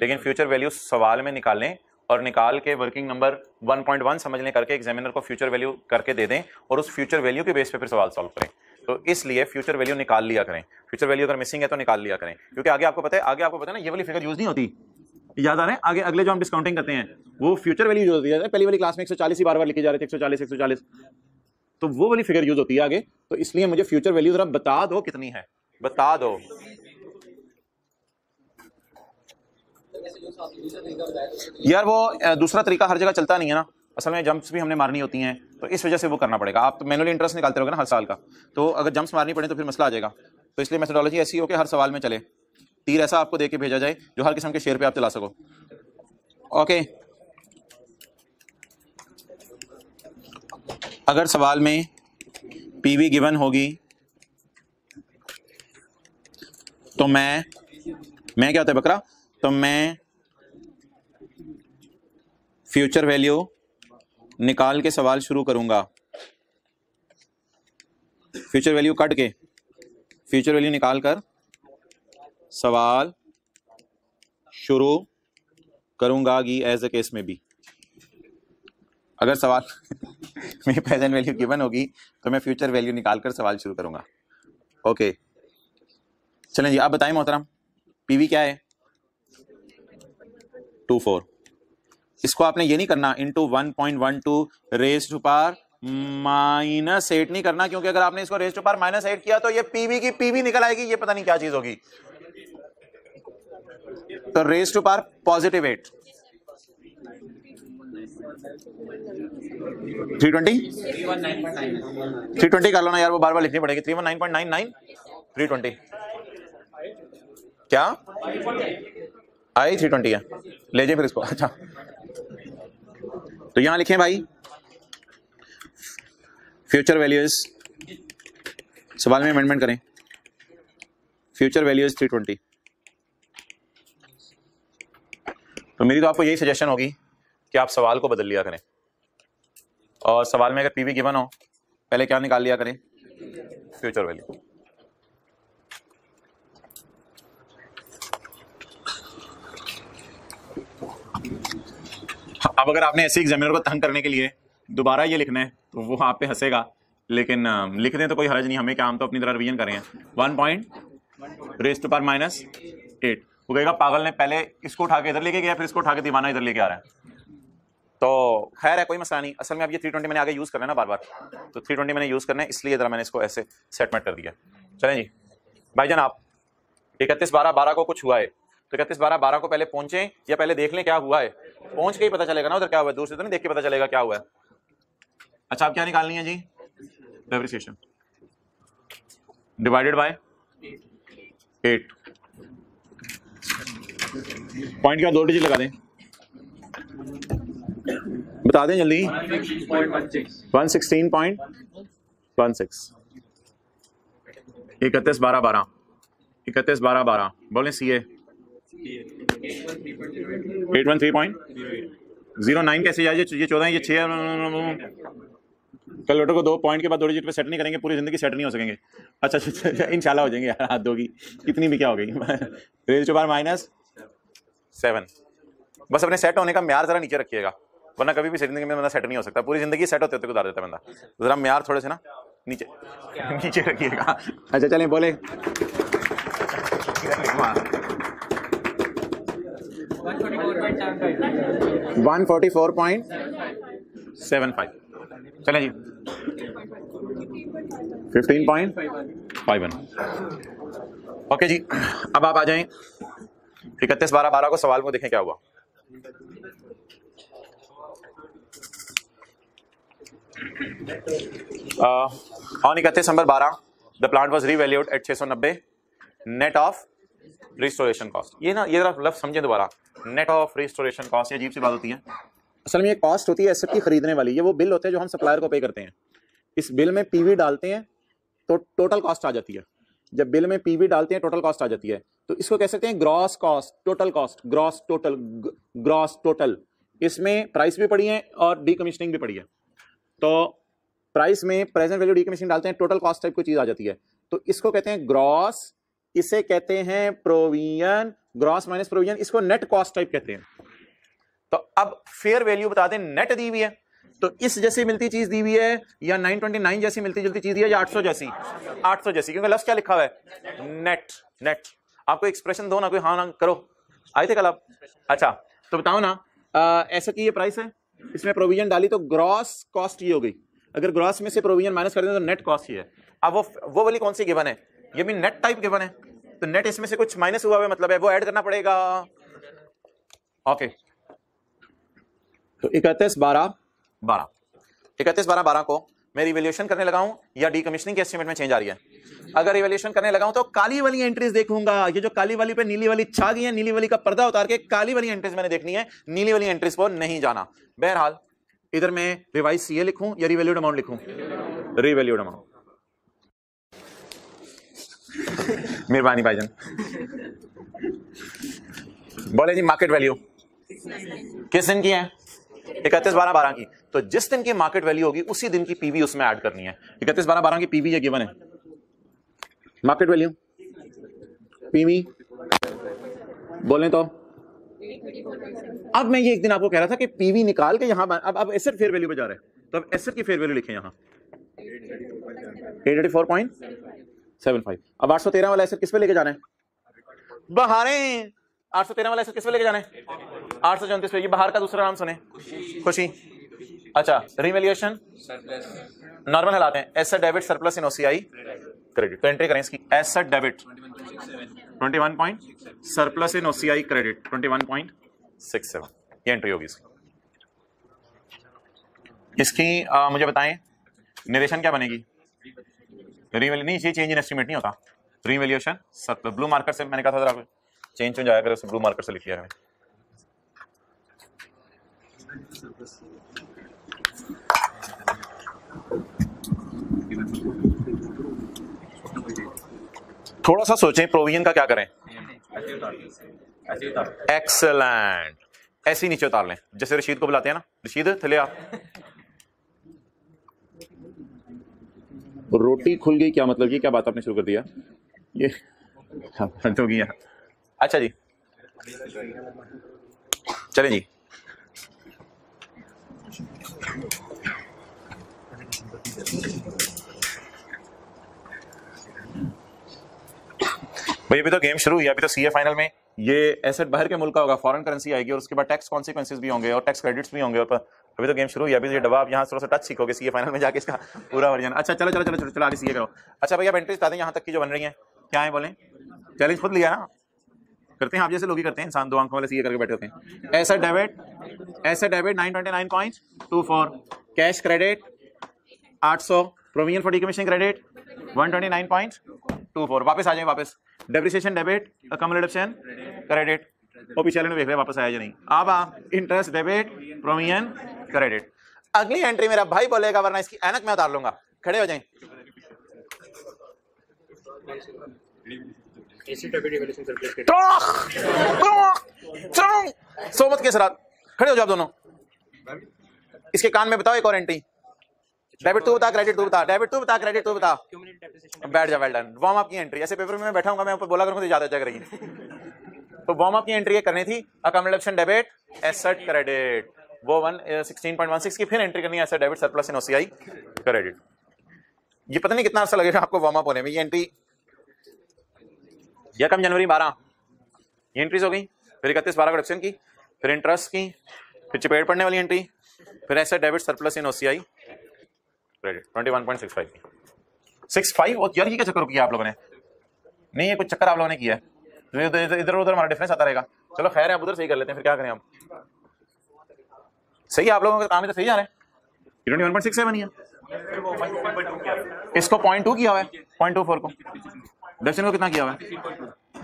[SPEAKER 1] लेकिन फ्यूचर वैल्यू सवाल में निकालें और निकाल के वर्किंग नंबर 1.1 समझ लें करके एग्जामिनर को फ्यूचर वैल्यू करके दे दें और उस फ्यूचर वैल्यू के बेस पे फिर सवाल सॉल्व करें. तो इसलिए फ्यूचर वैल्यू निकाल लिया करें. फ्यूचर वैल्यू अगर मिसिंग है तो निकाल लिया करें, क्योंकि आगे आपको पता है ना, ये वाली फिगर यूज नहीं होती. याद आ रहा है? आगे अगले जो हम डिस्काउंटिंग करते हैं वो फ्यूचर वैल्यू यूज होती है. पहली वाली क्लास में 140 ही बार बार लिखी जा रहे थे, 140, तो वो वाली फिगर यूज होती है आगे. तो इसलिए मुझे फ्यूचर वैल्यू जरा बता दो कितनी है, बता दो. यार वो दूसरा तरीका हर जगह चलता नहीं है ना, असल में जंप्स भी हमने मारनी होती हैं, तो इस वजह से वो करना पड़ेगा. आप तो मैनुअली इंटरेस्ट निकालते रहोगे ना हर साल का, तो अगर जंप्स मारनी पड़े तो फिर मसला आ जाएगा. तो इसलिए मेथोडोलॉजी ऐसी हो कि हर सवाल में चले, तीर ऐसा आपको देके भेजा जाए जो हर किस्म के शेयर पे आप चला सको। ओके, अगर सवाल में पीवी गिवन होगी तो मैं क्या होता है बकरा, तो मैं फ्यूचर वैल्यू निकाल के सवाल शुरू करूंगा। फ्यूचर वैल्यू कट के फ्यूचर वैल्यू निकाल कर सवाल शुरू करूंगा गी एज अ केस में भी। अगर सवाल में प्रेजेंट वैल्यू गिवन होगी तो मैं फ्यूचर वैल्यू निकाल कर सवाल शुरू करूंगा। ओके चलें जी, आप बताएं मोहतरम, पीवी क्या है? 24। इसको आपने ये नहीं करना इंटू 1.12 रेज टू पावर -8 नहीं करना, क्योंकि अगर आपने इसको रेज टू पावर -8 किया तो ये पीवी की पीवी निकल आएगी, ये पता नहीं क्या चीज होगी। तो रेज टू पावर +8 320 कर लो ना यार, वो बार बार लिखनी पड़ेगी। 319.99 320 क्या आई 320 है, ले जाए फिर इसको। अच्छा तो यहां लिखें भाई फ्यूचर वैल्यूज, सवाल में अमेंडमेंट करें, फ्यूचर वैल्यूज 320। तो मेरी तो आपको यही सजेशन होगी कि आप सवाल को बदल लिया करें, और सवाल में अगर पीवी गिवन हो पहले क्या निकाल लिया करें? Future value. अब अगर आपने ऐसे एग्जामिनर को तंग करने के लिए दोबारा ये लिखना है तो वो आप पे हंसेगा, लेकिन लिख दें तो कोई हर्ज नहीं, हमें क्या, हम तो अपनी तरह रिवीजन कर रहे हैं। 1.8 वो कहेगा पागल ने पहले इसको उठा के इधर लेके गया, फिर इसको उठा के दीवाना इधर लेके आ रहा है। तो खैर है, कोई मसला नहीं। असल में अब ये 320 मैंने आगे यूज करना है ना बार बार, तो 320 मैंने यूज करना है, इसलिए जरा मैंने इसको ऐसे सेटमेंट कर दिया। चलें जी भाईजान, आप 31/12/12 को कुछ हुआ है तो 31/12/12 को पहले पहुंचे या पहले देख लें क्या हुआ है? पहुंच के ही पता चलेगा ना उधर क्या हुआ है, दूर से तो नहीं देख के पता चलेगा क्या हुआ है। अच्छा, आप क्या निकालनी है जी? डेप्रिसिएशन डिवाइडेड बाय 8, पॉइंट का 2 डिजिट लगा दें, बता दें जल्दी। 116.16 31/12/12 31/12/12 बोले CA 813.09 कैसे जाए? ये 14 है, ये 6 है। कैलकुलेटर को 2 पॉइंट के बाद 2 डिजिट पे सेट नहीं करेंगे, पूरी जिंदगी सेट नहीं हो सकेंगे। अच्छा इंशाल्लाह हो जाएंगे यार, हाथ दो की कितनी भी क्या हो गई। Raise to power -7। बस अपने सेट होने का म्यार जरा नीचे रखिएगा, वरना कभी भी जिंदगी में बंदा सेट नहीं हो सकता। पूरी जिंदगी सेट होते होते गुजार देता है बंदा। जरा म्यार थोड़े से ना नीचे नीचे रखिएगा। अच्छा चलें बोले 144.75। चलें जी 15.51। ओके जी, अब आप आ जाएं 31/12/12 को सवाल को देखें क्या हुआ। On 31/12 the plant was revalued at 690 net of restoration cost. ये ना ये जरा लफ्ज समझें दोबारा, नेट ऑफ रिस्टोरेशन कॉस्ट। ये अजीब सी बात होती है, असल में ये कॉस्ट होती है एसेट की खरीदने वाली। ये वो बिल होते हैं जो हम सप्लायर को पे करते हैं। इस बिल में पीवी डालते हैं तो टोटल कॉस्ट आ जाती है। जब बिल में पीवी डालते हैं टोटल कॉस्ट आ जाती है, तो इसको कह सकते हैं gross cost, total cost, gross total. इसमें प्राइस भी पड़ी है और डीकमीशनिंग भी पड़ी है। तो प्राइस में प्रेजेंट वैल्यू डीकमीशनिंग डालते हैं, टोटल कॉस्ट टाइप कोई चीज आ जाती है, तो इसको कहते हैं ग्रॉस। इसे कहते हैं प्रोविजन, ग्रॉस माइनस प्रोविजन, इसको नेट कॉस्ट टाइप कहते हैं। तो अब फेयर वैल्यू बता दें, नेट दी हुई है तो इस जैसी मिलती चीज दी हुई है, या 929 जैसी मिलती जुलती चीज दी है, या 800 जैसी, 800 जैसी, क्योंकि लफ्ज क्या लिखा हुआ है? नेट। नेट आपको एक्सप्रेशन दो ना, कोई हाँ ना करो। आए थे कल आप? अच्छा तो बताओ ना, ऐसा कि ये प्राइस है, इसमें प्रोविजन डाली तो ग्रॉस कॉस्ट ये हो गई। अगर ग्रॉस में से प्रोविजन माइनस कर दें तो नेट कॉस्ट ही है। अब वो वाली कौन सी गिवन है? ये भी नेट टाइप गिवन है, तो नेट इसमें से कुछ माइनस हुआ है मतलब है, वो ऐड करना पड़ेगा। ओके तो 31/12/12 को मैं रिवैल्यूएशन करने लगा हूं या डीकमिशनिंग के एस्टीमेट में चेंज आ रही है? अगर रिवैल्यूएशन करने लगा हूं तो काली वाली एंट्रीज देखूंगा। ये जो काली वाली पे नीली वाली छा गई है, नीली वाली का पर्दा उतार के काली वाली एंट्रीज मैंने देखनी है, नीली वाली एंट्रीज पर नहीं जाना। बहरहाल इधर मैं रिवाइज सीए लिखूं या रिवैल्यूड अमाउंट लिखूं? Revalued amount. मेहरबानी भाईजान। बोले जी मार्केट वैल्यू किस दिन की है? 31/12/12 की। तो जिस दिन की मार्केट वैल्यू होगी उसी दिन की पीवी उसमें ऐड करनी है। 31/12/12 की पीवी ये गिवन है, मार्केट वैल्यू पीवी बोलें तो। अब मैं ये एक दिन आपको कह रहा था कि पीवी निकाल के यहां अब एसेट फेयर वैल्यू पे जा रहे हैं, तो अब एसेट की फेयर वैल्यू लिखें यहां 884.75। अब 813 वाला एसेट किस पे लेके जाना है? बहारें। 813 वाला एसेट किस पे लेके जाना है? 834 पे। ये बाहर का दूसरा नाम सुने, खुशी। अच्छा, रिवैल्यूएशन नॉर्मल हलाते हैं, एसेट डेबिट सरप्लस इन ओसीआई क्रेडिट। तो एंट्री करें इसकी, एसेट डेबिट 21 पॉइंट सरप्लस इन ओसीआई क्रेडिट 21.67। ये एंट्री होगी इसकी। मुझे बताएं निरेशन क्या बनेगी? रिवैल्यू नहीं, ये चेंज इन एस्टीमेट नहीं होता, रिवैल्यूएशन सरप्लस। ब्लू मार्कर से मैंने कहा था जरा चेंज हो जाएगा, अगर उसे ब्लू मार्कर से लिख लिया है। थोड़ा सा सोचें प्रोविजन का क्या करें। एक्सेलेंट, ऐसे ही नीचे उतार लें जैसे रशीद को बुलाते हैं ना, रशीद थले आप। रोटी खुल गई क्या मतलब? ये क्या बात आपने शुरू कर दिया? ये हद हो गया। अच्छा जी चलें जी। भाई अभी तो गेम शुरू हुई है, अभी तो सीए फाइनल में ये एसेट बाहर के मुल्क का होगा, फॉरेन करेंसी आएगी और उसके बाद टैक्स कॉन्सिक्वेंसेस भी होंगे और टैक्स क्रेडिट्स भी होंगे। और अभी तो गेम शुरू हुई है, अभी ये दवा आप यहाँ थोड़ा सा टच सीखोगे सीए फाइनल में जाके इसका पूरा वर्जन। अच्छा चलो चलो चलो चलो आगे सीए करो। अच्छा भैया एंट्रीज बता दें यहाँ तक की जो बन रही है, क्या है बोलें? चैलेंज खुद लिया ना, करते हैं आप जैसे लोग ही करते हैं, इंसान दो आंखों वाले सीए करके बैठे होते हैं। Asset debit 929.24, cash credit 800, provision for decommissioning credit 129.24। वापस आ जाए, वापस डेप्रिसिएशन डेबिट, अकम्युलेशन क्रेडिट, वो पीछे वाले ने देख रहे वापस आया या नहीं। अब इंटरेस्ट डेबिट, प्रोविजन क्रेडिट। अगली एंट्री मेरा भाई बोलेगा वरना इसकी ऐनक मैं उतार लूंगा। खड़े हो जाएं। सोमत के साथ खड़े हो जाओ दोनों। इसके कान में बताओ एक और एंट्री। डेबिट तू बता, क्रेडिट तू बता, डेबिट तू बता, क्रेडिट तू बता। बैठ जा, वेल डन। वार्म अप की एंट्री, ऐसे पेपर में मैं बैठा हूंगा, मैं ऊपर बोला करूंगा तो ज्यादा चेक रहेगी। तो वार्म अप की एंट्री करनी थी, अकम्युलेशन डेबिट, एसेट क्रेडिट, वो 16.16 की फिर एंट्री करनी है, एसेट डेबिट सरप्लस इन ओसीआई क्रेडिट। ये पता नहीं कितना अर्सा लगेगा आपको वार्म अप होने में। ये एंट्री यकम जनवरी 12 ये एंट्रीज हो गई, फिर 31/12 प्रोडक्शन की, फिर इंटरेस्ट की, फिर चपेट पड़ने वाली एंट्री, फिर एसेट डेबिट सरप्लस इन ओसीआई क्रेडिट 21.65 की 65। और यार ये क्या चक्कर किया आप लोगों ने? नहीं, ये कुछ चक्कर आप लोगों ने किया है, इधर उधर हमारा डिफरेंस आता रहेगा। चलो खैर है, आप उधर सही कर लेते हैं, फिर क्या करें हम। सही है, आप लोगों का काम है तो सही जा रहा है। 21.67 ही है, इसको 0.2 किया हुआ है, 0.24 को दर्शन को कितना किया हुआ है?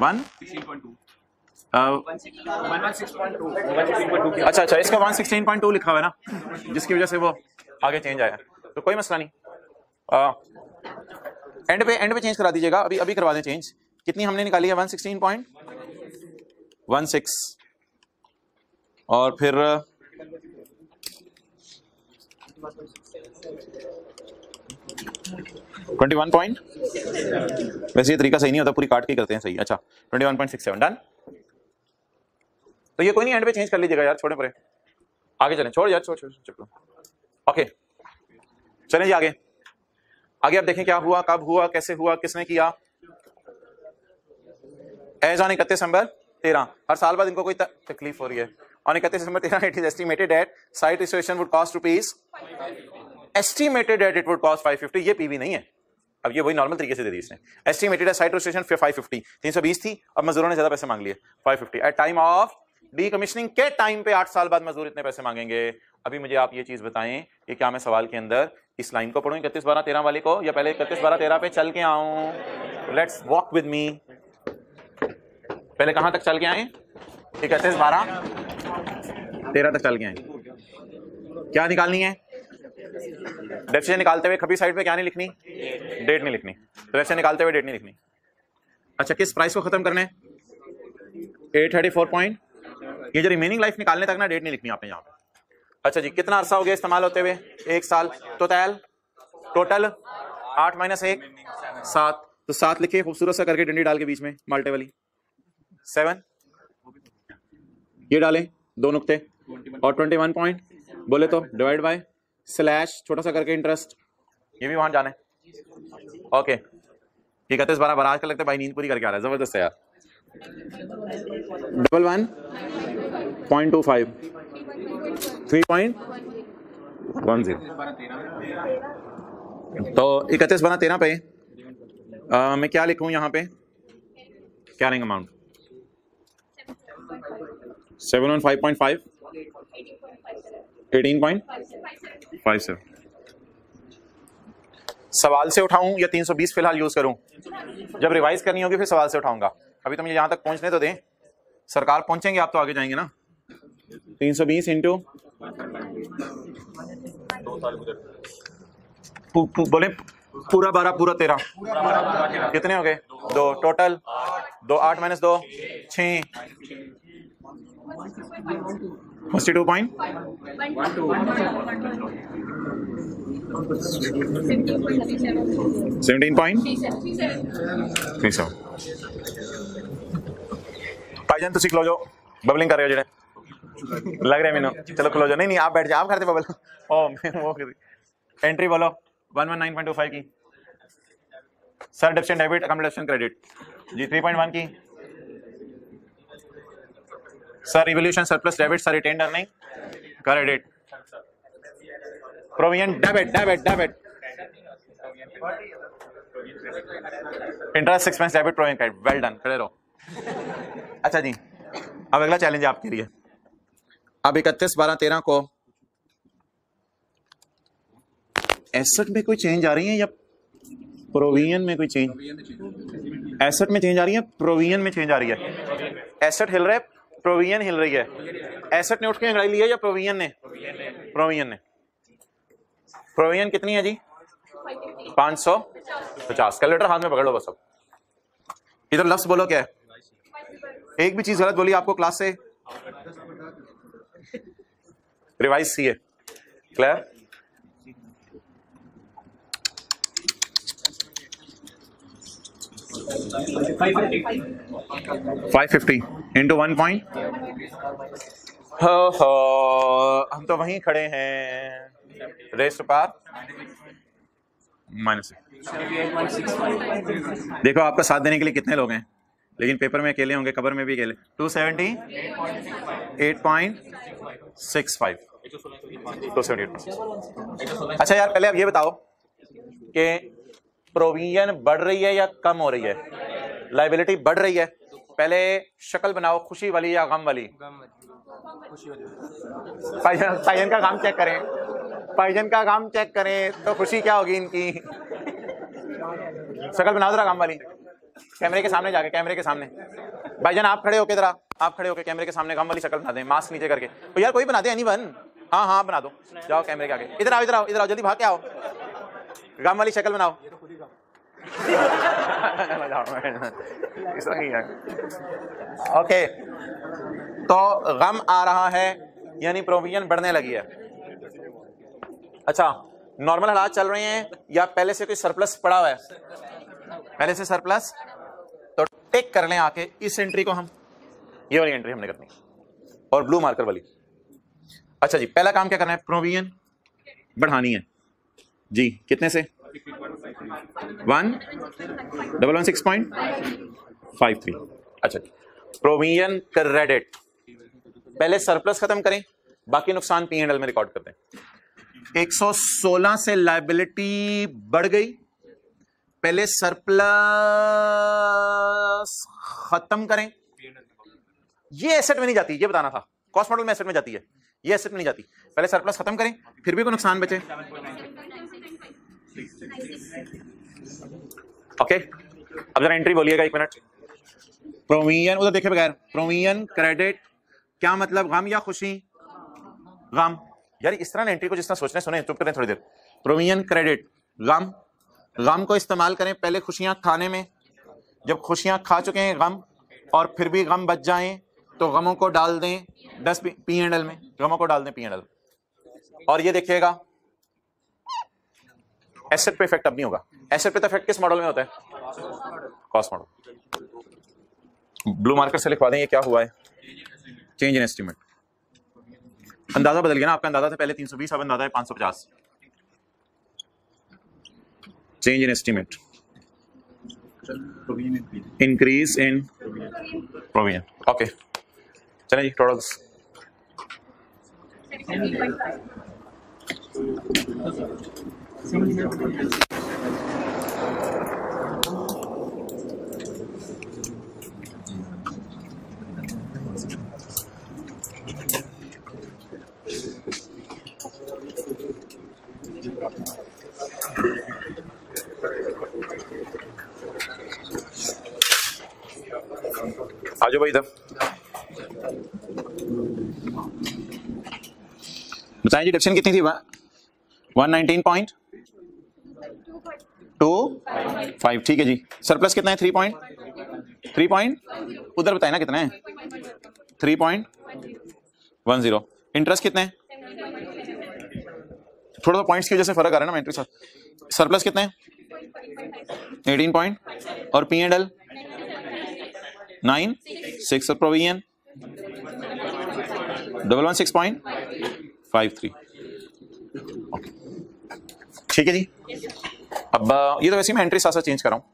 [SPEAKER 1] 116.2। अच्छा अच्छा, इसका 116.2 लिखा हुआ है ना, जिसकी वजह से वो आगे चेंज आया, तो कोई मसला नहीं। एंड पे चेंज करा दीजिएगा, अभी करवा दें चेंज। कितनी हमने निकाली है? 116.16 और फिर 21 पॉइंट। वैसे ये तरीका सही नहीं होता, पूरी काट के करते हैं सही। अच्छा 21.67 डन। तो ये कोई नहीं, एंड पे चेंज कर लीजिएगा यार, छोड़े परे, आगे चलें। छोड़ यार, छोड़। ओके चलें जी आगे। आप देखें क्या हुआ, कब हुआ, कैसे हुआ, किसने किया। एज ऑन 31 दिसंबर 13, हर साल बाद इनको कोई तकलीफ हो रही है। On 31 December 13 it is estimated that site restoration would cost rupees, estimated that it would cost 550। ये पीवी नहीं है, अब ये वही नॉर्मल तरीके से दे दी इसने। एस्टिमेटेड है साइट रिस्टोरेशन 550, 320 थी, अब मजदूरों ने ज्यादा पैसे मांग लिए 550। एट टाइम ऑफ डीकमिशनिंग के टाइम पे 8 साल बाद मजदूर इतने पैसे मांगेंगे। अभी मुझे आप ये चीज बताएं कि क्या मैं सवाल के अंदर इस लाइन को पढ़ूं 31 12 13 वाली को, या पहले 31 12 13 पे चल के आऊं? Let's walk with me. पहले कहां तक चल के आए? 31 12 13 तक चल के आए। क्या निकालनी है? डेफिशिएंट निकालते हुए खबी साइड पे क्या नहीं लिखनी? डेट नहीं लिखनी। तो डेफिशिएंट निकालते हुए डेट नहीं लिखनी। अच्छा, किस प्राइस को खत्म करना है? 834 पॉइंट। ये जो रिमेनिंग लाइफ निकालने तक ना डेट नहीं लिखनी आपने यहाँ पे। अच्छा जी, कितना अरसा हो गया इस्तेमाल होते हुए? 1 साल। तो टोटल 8 - 1 7। तो 7 लिखिए खूबसूरत सा करके, डंडी डाल के बीच में माल्टे वाली 7। ये डालें 2 नुक्ते और 21 पॉइंट बोले तो डिवाइड बाय स्लैश छोटा सा करके इंटरेस्ट, ये भी वहां जाना है। ओके, 31 12 बराज का लगता है भाई नींद पूरी करके आ रहा है, जबरदस्त है यार। 11.25 3.10। तो 31 12 13 पे मैं क्या लिखूं यहाँ पे? क्या लेंगे अमाउंट? 715.5 18.57। सवाल से उठाऊं या 320 फिलहाल यूज करूं? जब रिवाइज करनी होगी फिर सवाल से उठाऊंगा। अभी तो मुझे यहां तक पहुंचने तो दें। सरकार पहुंचेंगे आप तो आगे जाएंगे ना। 320 इंटू बोले पूरा 12 पूरा 13 कितने हो गए? 2 टोटल 2 8 - 2 6 62 पॉइंट 17.37। भाईजान तुसी खलो जो बबलिंग कर रहे हो जेडे लग रहा है मैंने। चलो खलो जो। नहीं आप बैठ जाओ, आप करते बबल। ओ वो एंट्री बोलो 119.25 की sir. Debit debit accommodation credit जी 3.1 की sir. Revolution surplus debit sir. Retained earning credit. Provision debit debit debit. Interest expense debit provision credit. Well done, खड़े रहो। अच्छा जी, अब अगला चैलेंज आपके लिए। अब 31 12 13 को एसेट में कोई चेंज आ रही है या प्रोविजन में कोई चेंज? एसेट में चेंज आ रही है, प्रोविजन में चेंज आ रही है। एसेट हिल रहा है, प्रोविजन हिल रही है। एसेट ने उठ के अंगड़ाई ली है या प्रोविजन ने? प्रोविजन ने। प्रोविजन कितनी है जी? 550। कैलकुलेटर हाथ में पकड़ लो बस। अब इधर लफ्ज बोलो क्या है? एक भी चीज गलत बोली आपको क्लास से रिवाइज सी है। क्लियर? $550 into 1 point. हम तो वहीं खड़े हैं। Rest power minus. देखो आपका साथ देने के लिए कितने लोग हैं, लेकिन पेपर में अकेले होंगे, कबर में भी अकेले। 278.65 278। अच्छा यार, पहले आप ये बताओ कि प्रोविजन बढ़ रही है या कम हो रही है? लायबिलिटी बढ़ रही है। पहले शक्ल बनाओ, खुशी वाली या गम वाली? पाइजन का काम चेक करें, पाइजन का काम चेक करें तो खुशी क्या होगी इनकी? शक्ल बनाओ जरा गम वाली, कैमरे के सामने जाके, कैमरे के सामने। भाईजान आप खड़े होके जरा, आप खड़े होके कैमरे के सामने गम वाली शक्ल बना दें, मास्क नीचे करके। तो यार कोई बना दे, एनीवन? हाँ हाँ बना दो, जाओ कैमरे के आगे। इधर आओ, इधर आओ, इधर आओ, जल्दी भाग के आओ। गम वाली शक्ल बनाओ। ओके, तो गम आ रहा है यानी प्रोविजन बढ़ने लगी है। अच्छा, नॉर्मल हालात चल रहे हैं या पहले से कोई सरप्लस पड़ा हुआ है? पहले से सरप्लस, तो टिक कर लें आके इस एंट्री को। हम ये वाली एंट्री हमने करनी और ब्लू मार्कर वाली। अच्छा जी, पहला काम क्या करना है? प्रोविजन बढ़ानी है जी। कितने से? 116.53। अच्छा, प्रोविजन क्रेडिट। पहले सरप्लस खत्म करें, बाकी नुकसान P&L में रिकॉर्ड करते हैं। 116 से लायबिलिटी बढ़ गई, पहले सरप्लस खत्म करें। ये एसेट में नहीं जाती, ये बताना था। कॉस्ट मॉडल में एसेट में जाती है, ये एसेट में नहीं जाती। पहले सरप्लस खत्म करें, फिर भी कोई नुकसान बचे ओके, अब जरा एंट्री बोलिएगा 1 मिनट। प्रोविजन, उधर देखे बगैर, प्रोविजन क्रेडिट, क्या मतलब, गम या खुशी? गम। यार इस तरह एंट्री को जिस तरह सोचने, सुने चुप करें थोड़ी देर। प्रोविजन क्रेडिट, गम, गम को इस्तेमाल करें पहले खुशियां खाने में, जब खुशियां खा चुके हैं गम और फिर भी गम बच जाएं तो गमों को डाल दें P&L में, गमों को डाल दें P&L। और ये देखिएगा एसेट पे इफेक्ट अब नहीं होगा। एसेट पे तो इफेक्ट किस मॉडल में होता है? Cost model. ब्लू मार्कर से लिखवा दें ये क्या हुआ है, चेंज इन एस्टीमेट। अंदाजा बदल गया ना, आपका अंदाजा था पहले 320, अब अंदाजा है 550। Change in estimate, increase in provision. Okay चलें जी, टोटल्स। आ जाओ भाई इधर, बताएं जी डिप्शन कितनी थी? 119.25, ठीक है जी। सरप्लस कितना है? 3 उधर बताए ना कितना है? 3.10। इंटरेस्ट कितना है? थोड़ा सा पॉइंट्स की वजह से फर्क आ रहा है ना एंट्री साथ। सरप्लस कितना है? 18 पॉइंट, और P&L 9.6 और प्रोविजन 116.53। ठीक है जी। अब ये तो वैसे मैं एंट्री साथ चेंज कर रहा हूं।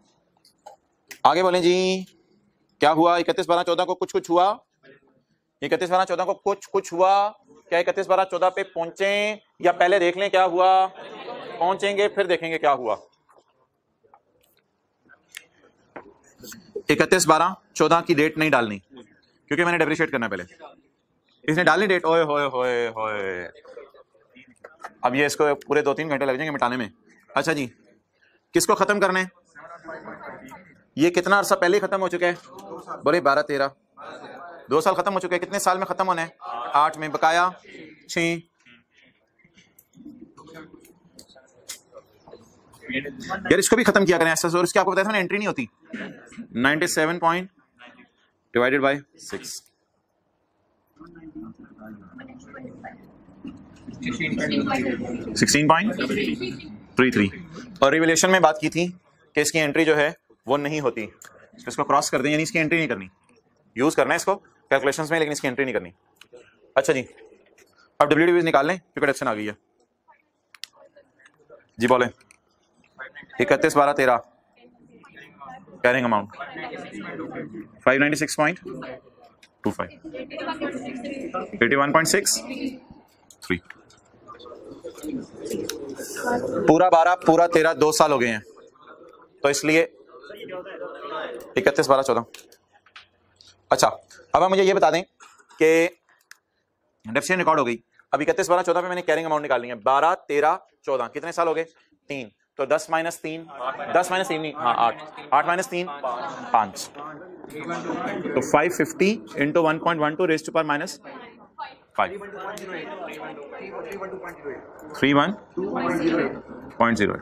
[SPEAKER 1] आगे बोलें जी, क्या हुआ 31/12/14 को? कुछ हुआ। 31/12/14 को कुछ हुआ। क्या 31/12/14 पे पहुंचे या पहले देख लें क्या हुआ? पहुंचेंगे फिर देखेंगे क्या हुआ। 31/12/14 की डेट नहीं डालनी क्योंकि मैंने डेप्रिशिएट करना पहले। इसने डालनी डेट, ओए होए होए होए, अब ये इसको पूरे 2-3 घंटे लग जाएंगे मिटाने में। अच्छा जी, किसको खत्म करना है? ये कितना अरसा पहले ही खत्म हो चुका है? बोले 12-13, 2 साल खत्म हो चुके हैं। कितने साल में खत्म होना है? 8 में, बकाया 6। यार इसको भी खत्म किया करें ऐसा, और इसकी आपको बताया था ना एंट्री नहीं होती। 97 पॉइंट डिवाइडेड बाय 6, 16.33। और रिवैल्यूएशन में बात की थी कि इसकी एंट्री जो है वो नहीं होती, इसको क्रॉस कर दें, यानी इसकी एंट्री नहीं करनी। यूज करना है इसको कैलकुलेशंस में, लेकिन इसकी एंट्री नहीं करनी। अच्छा जी, अब WDV निकाल लें क्योंकि डिडक्शन आ गई है जी। बोले 31/12/13 कैरिंग अमाउंट 596.25, 81.63। पूरा 12 पूरा 13 2 साल हो गए हैं, तो इसलिए 31/12/14। अच्छा, अब आप मुझे ये बता दें कि डेफिशिएंट रिकॉर्ड हो गई। अब 31/12/14 पे मैंने कैरिंग अमाउंट निकालनी है। 12, 13, 14 कितने साल हो गए? 3। तो 10 - 3, 10 - 3 नहीं, हाँ 8, 8 - 3 5, तो 550 इंटू 1.12 रेज़ टू पावर -5, 31.08।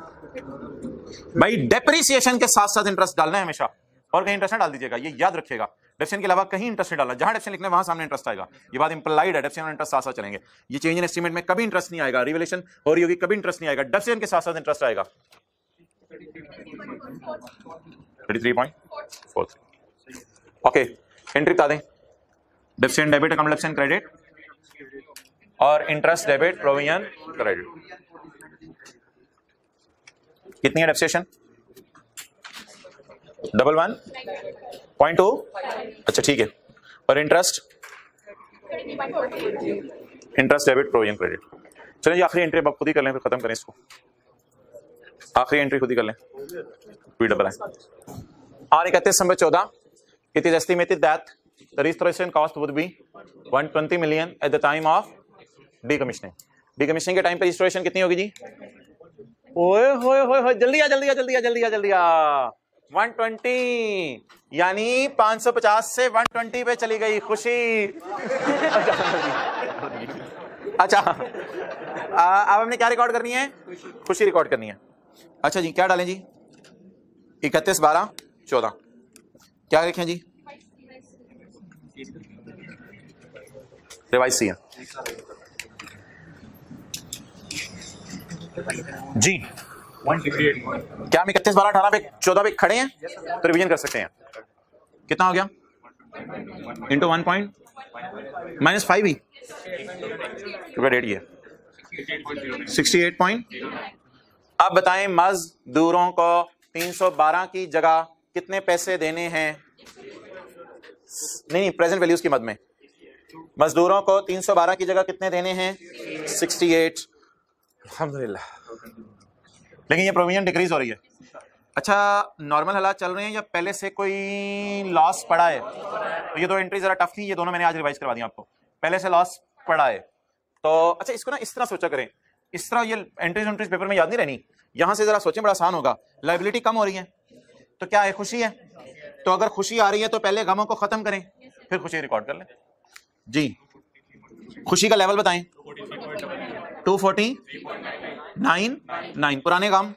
[SPEAKER 1] भाई डेप्रिसिएशन के साथ साथ इंटरेस्ट डालना है हमेशा, और कहीं इंटरेस्ट ना डाल दीजिएगा, ये याद रखिएगा। डेप्रिसिएशन के अलावा कहीं इंटरेस्ट नहीं डालना, जहां डेप्रिसिएशन लिखना है वहां सामने इंटरेस्ट आएगा। ये बात इंप्लाइड है, डेप्रिसिएशन और इंटरेस्ट साथ साथ चलेंगे। ये चेंज इन एस्टीमेट में कभी इंटरेस्ट नहीं आएगा, रिवैल्यूएशन हो रही होगी कभी इंटरेस्ट नहीं आएगा, डेप्रिसिएशन के साथ साथ इंटरेस्ट आएगा। 33.43। ओके, एंट्री बता दें। Depreciation debit, account depreciation credit, और इंटरेस्ट डेबिट, प्रोविजन क्रेडिट। कितनी है डेप्रिसिएशन? 11.2। अच्छा ठीक है, और इंटरेस्ट डेबिट, प्रोविजन क्रेडिट। चलिए आखिरी एंट्री अब खुद ही कर लें, फिर खत्म करें इसको। आखिरी एंट्री खुद ही कर लें। और 31/14 it is estimated that the restoration cost would be 120 million at the time of decommissioning। decommissioning के टाइम पे restoration कितनी होगी जी? ओए होए होए होए, जल्दी आ जल्दी आ जल्दी आ जल्दी आ जल्दी आ। 120 यानी 550 से 120 पे चली गई खुशी। अच्छा अब हमने क्या रिकॉर्ड करनी है? खुशी रिकॉर्ड करनी है। अच्छा जी, क्या डालें जी? 31 12 14 क्या लिखें जी? रिवाइज सी है जी। क्या हम 31 12 18 पे 14 पे खड़े हैं तो रिवीजन कर सकते हैं। कितना हो गया? इंटू 1 पॉइंट -5 ही डेट ये 68 पॉइंट। अब बताएं मजदूरों को 312 की जगह कितने पैसे देने हैं? नहीं प्रेजेंट वैल्यूज की मद में मजदूरों को 312 की जगह कितने देने हैं? 68। अल्हम्दुलिल्लाह। लेकिन ये प्रोविजन डिक्रीज हो रही है। अच्छा नॉर्मल हालात चल रहे हैं या पहले से कोई लॉस पड़ा है? तो ये दो एंट्री जरा टफ थी, ये दोनों मैंने आज रिवाइज करवा दी आपको। पहले से लॉस पड़ा है तो अच्छा इसको ना इस तरह सोचा करें, इस तरह ये एंट्रीज पेपर में याद नहीं रहनी, यहां से जरा सोचें, बड़ा आसान होगा। लायबिलिटी कम हो रही है तो क्या है? खुशी है। तो अगर खुशी आ रही है तो पहले गमों को खत्म करें फिर खुशी रिकॉर्ड कर लें जी। खुशी का लेवल बताएं। 249 पुराने गम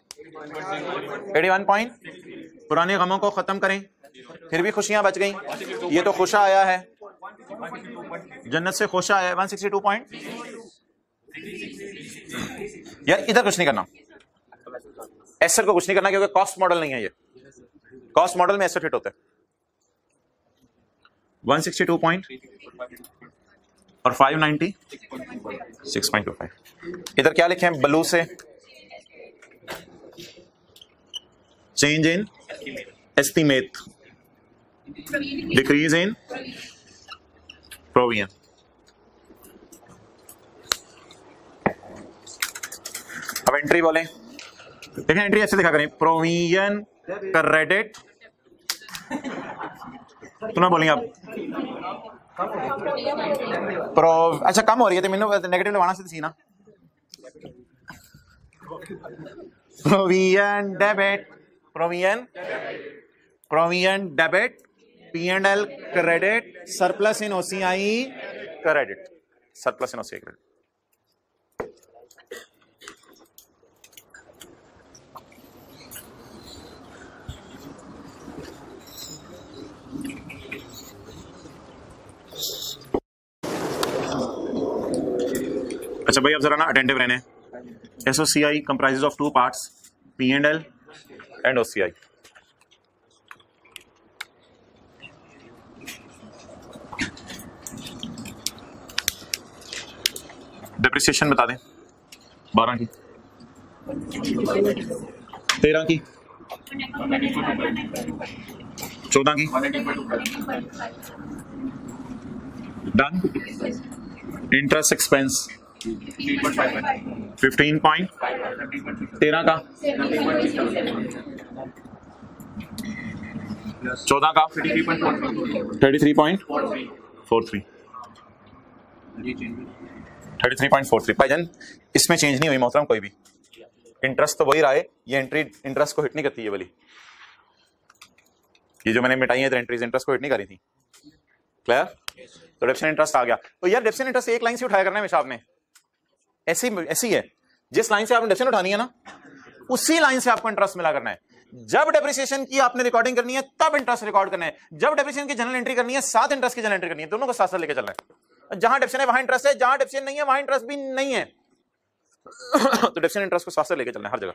[SPEAKER 1] 81 पॉइंट। पुराने गमों को खत्म करें फिर भी खुशियां बच गई। ये तो खुशा आया है, जन्नत से खुशा आया है 162 पॉइंट। यार इधर कुछ नहीं करना, एसेट को कुछ नहीं करना क्योंकि कॉस्ट मॉडल नहीं है ये। कॉस्ट मॉडल में एसेट हिट होता है 162 पॉइंट और 590 6.25। इधर क्या लिखे हैं ब्लू से? Change in estimate, decrease in provision. अब एंट्री बोलें, देखें एंट्री ऐसे लिखा करें, प्रोविजन क्रेडिट। तो ना बोलेंगे आप अच्छा कम हो रही है तो मैंने नेगेटिव लगाना से सी ना। Provision debit, provision debit, P&L credit, surplus in OCI credit, surplus in OCI credit. अच्छा भाई अब जरा ना अटेंटिव रहने। SOCI comprises of two parts, P&L and OCI। Depreciation बता दें 12 की 13 की 14 की डन। इंटरेस्ट एक्सपेंस 15 पॉइंट 13 का 14 का 33.43 भाईजान इसमें चेंज नहीं हुई मोहतरम कोई भी। इंटरेस्ट तो वही रहा है, ये एंट्री इंटरेस्ट को हिट नहीं करती है वाली। ये जो मैंने मिटाई है एंट्रीज इंटरेस्ट को हिट नहीं करी थी। क्लियर? तो डेप्शन इंटरेस्ट आ गया। तो यार डेप्शन इंटरेस्ट एक लाइन से उठाया करना है हमेशा आपने, ऐसी है जिस लाइन से आपने डेप्शन उठानी है ना उसी लाइन से आपको इंटरेस्ट मिला करना है। जब डेप्रिसिएशन की आपने रिकॉर्डिंग करनी है तब इंटरेस्ट रिकॉर्ड करना है, जब डेप्रिसिएशन की जनरल एंट्री करनी है साथ इंटरेस्ट की जनरल एंट्री करनी है, दोनों को साथ साथ लेकर चलना है। जहां डेप्शन है वहां इंटरेस्ट है, जहां डेप्शन नहीं है वहां इंटरेस्ट भी नहीं है। तो डेप्शन इंटरेस्ट को साथ साथ लेकर चलना है हर जगह।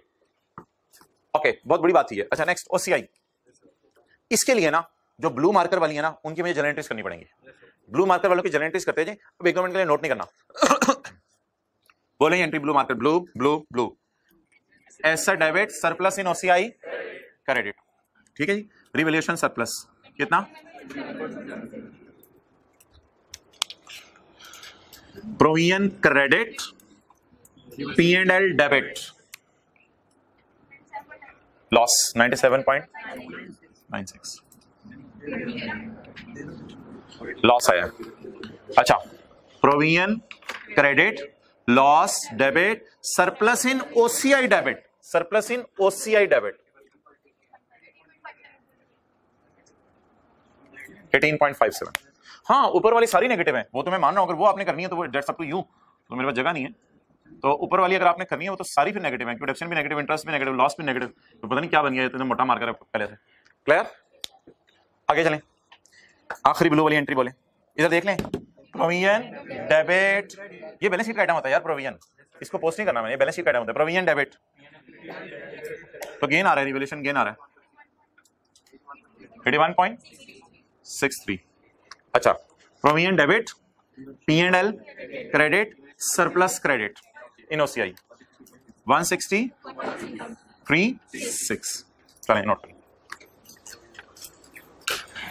[SPEAKER 1] ओके बहुत बड़ी बात है। अच्छा नेक्स्ट OCI। इसके लिए ना जो ब्लू मार्कर वाली है ना उनकी मुझे जनरल एंट्रीज करनी पड़ेंगी। ब्लू मार्कर वालों की जनरल एंट्रीज करते जाए, अब एक मिनट के लिए नोट नहीं करना। बोलेंगे entry blue marker, blue blue blue, asset debit, surplus in OCI credit. ठीक है जी। रिवैल्यूएशन सरप्लस कितना? Provision credit, P&L debit, loss 97.96 loss आया। अच्छा provision credit, loss debit, surplus in OCI debit, surplus in OCI debit 18.57। हाँ, ऊपर वाली सारी negative है, वो तो मैं मान रहा हूं, अगर वो आपने करनी है तो वो दैट्स अप टू यू, तो मेरे पास जगह नहीं है। तो ऊपर वाली अगर आपने करनी है वो तो सारी फिर नेगेटिव है, डिडक्शन भी नेगेटिव, इंटरेस्ट भी नेगेटिव, लॉस भी नेगेटिव, तो पता नहीं क्या बन गया, इतना मोटा मार्कर है पहले से। क्लियर? आगे चलें, आखिरी ब्लू वाली एंट्री बोले, इधर देख लें, प्रोविजन डेबिट, ये बैलेंस शीट का आइटम होता है यार, प्रोविजन, इसको पोस्ट नहीं करना मैंने, बैलेंस शीट का आइटम होता है प्रोविजन डेबिट। तो गेन आ रहा है, रिवैल्यूएशन गेन आ रहा है 81.63। अच्छा, provision debit, P&L credit, surplus credit in OCI 160.36। चलें नोट करें।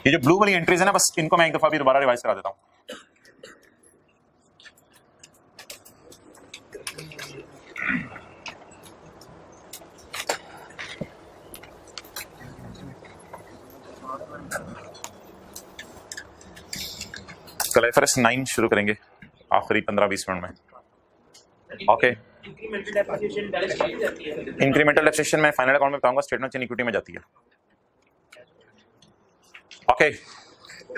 [SPEAKER 1] ये जो ब्लू वाली एंट्रीज है ना, बस इनको मैं एक दफा भी दोबारा रिवाइज करा देता हूं। कल IFRS 9 शुरू करेंगे आखिरी 15-20 मिनट में। ओके, इंक्रीमेंटल डेप्रिसिएशन मैं फाइनल अकाउंट में बताऊंगा, स्टेटमेंट इन इक्विटी में जाती है। ओके,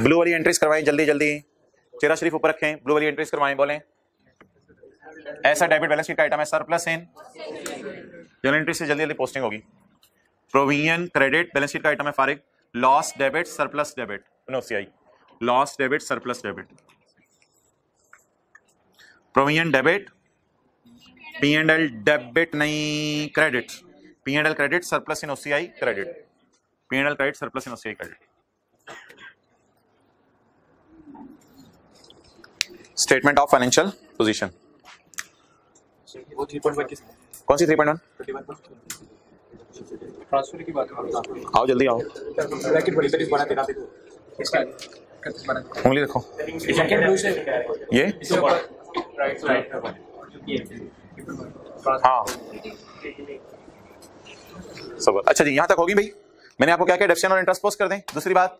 [SPEAKER 1] ब्लू वाली एंट्रीज करवाएं जल्दी जल्दी, चेहरा शरीफ ऊपर रखें, ब्लू वाली एंट्रीज करवाएं, बोलें। ऐसा डेबिट बैलेंस शीट का आइटम है, सरप्लस इन, जनरल एंट्री से जल्दी जल्दी पोस्टिंग होगी। प्रोविजन क्रेडिट बैलेंस शीट का आइटम है फारिग, loss debit surplus debit in OCI, loss debit surplus debit, provision debit, P&L debit नहीं credit, P&L credit surplus in OCI credit, P&L credit surplus in OCI credit. Statement of financial position कौन सी 3.1
[SPEAKER 2] transfer की बात
[SPEAKER 1] आओ जल्दी आओ, उंगली रखो, ये हाँ सब अच्छा जी, यहां तक होगी भाई। मैंने आपको क्या क्या डेप्शन और इंटरेस्ट पोस्ट कर दें, दूसरी बात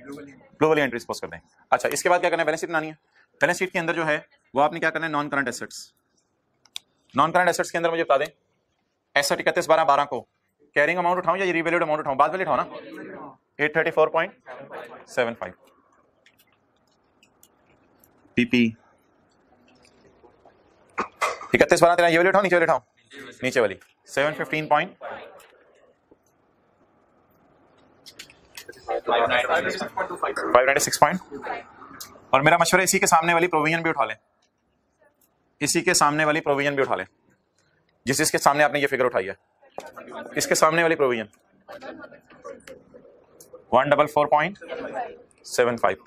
[SPEAKER 1] ब्लू वाली एंट्रीज पोस्ट कर दें। अच्छा, इसके बाद क्या करना है, बैलेंस शीट बनानी है। बैलेंस शीट के अंदर जो है वो आपने क्या करना है, non current assets, non current assets के अंदर मुझे बता दें, एसेट 31/12/12 को कैरिंग अमाउंट उठाऊं या रिवैल्यूड अमाउंट उठाऊं, बाद वाले उठाओ ना, 834.75 PP 31/12 ये वाली उठाओ, नीचे वाली उठाओ, नीचे वाली 596 पॉइंट, और मेरा मशवरा इसी के सामने वाली प्रोविजन भी उठा लें, इसी के सामने वाली प्रोविजन भी उठा लें, जिसके सामने आपने ये फिगर उठाई है, इसके सामने वाली प्रोविजन 144.75।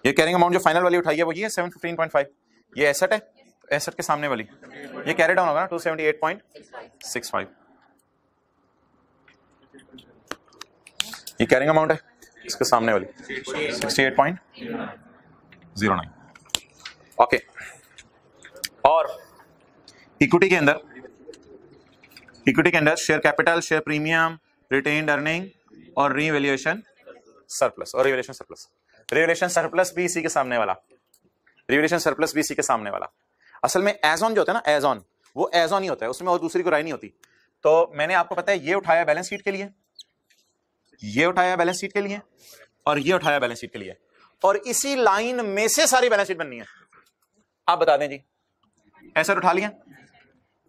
[SPEAKER 1] ये कैरिंग अमाउंट जो फाइनल वाली उठाई है वो ये 715.5, ये एसेट है, एसेट के सामने वाली ये कैरी डाउन होगा ना 278.65, ये कैरिंग अमाउंट है, इसके सामने वाली 68.09। ओके, और इक्विटी के अंदर, इक्विटी के अंदर share capital, share premium, retained earning और रीवैल्यूएशन सरप्लस, और रिवैल्यूएशन सरप्लस, रिवैल्यूएशन सरप्लस भी इसी के सामने वाला, रिवैल्यूएशन सरप्लस भी इसी के सामने वाला। असल में एज ऑन जो होता है ना, एज ऑन, वो एज ऑन ही होता है, उसमें और दूसरी कोई राय नहीं होती। तो मैंने आपको पता है ये उठाया बैलेंस शीट के लिए, ये उठाया बैलेंस शीट के लिए, और ये उठाया बैलेंस शीट के लिए, और इसी लाइन में से सारी बैलेंस शीट बननी है। आप बता दें जी, एसेट उठा लिया,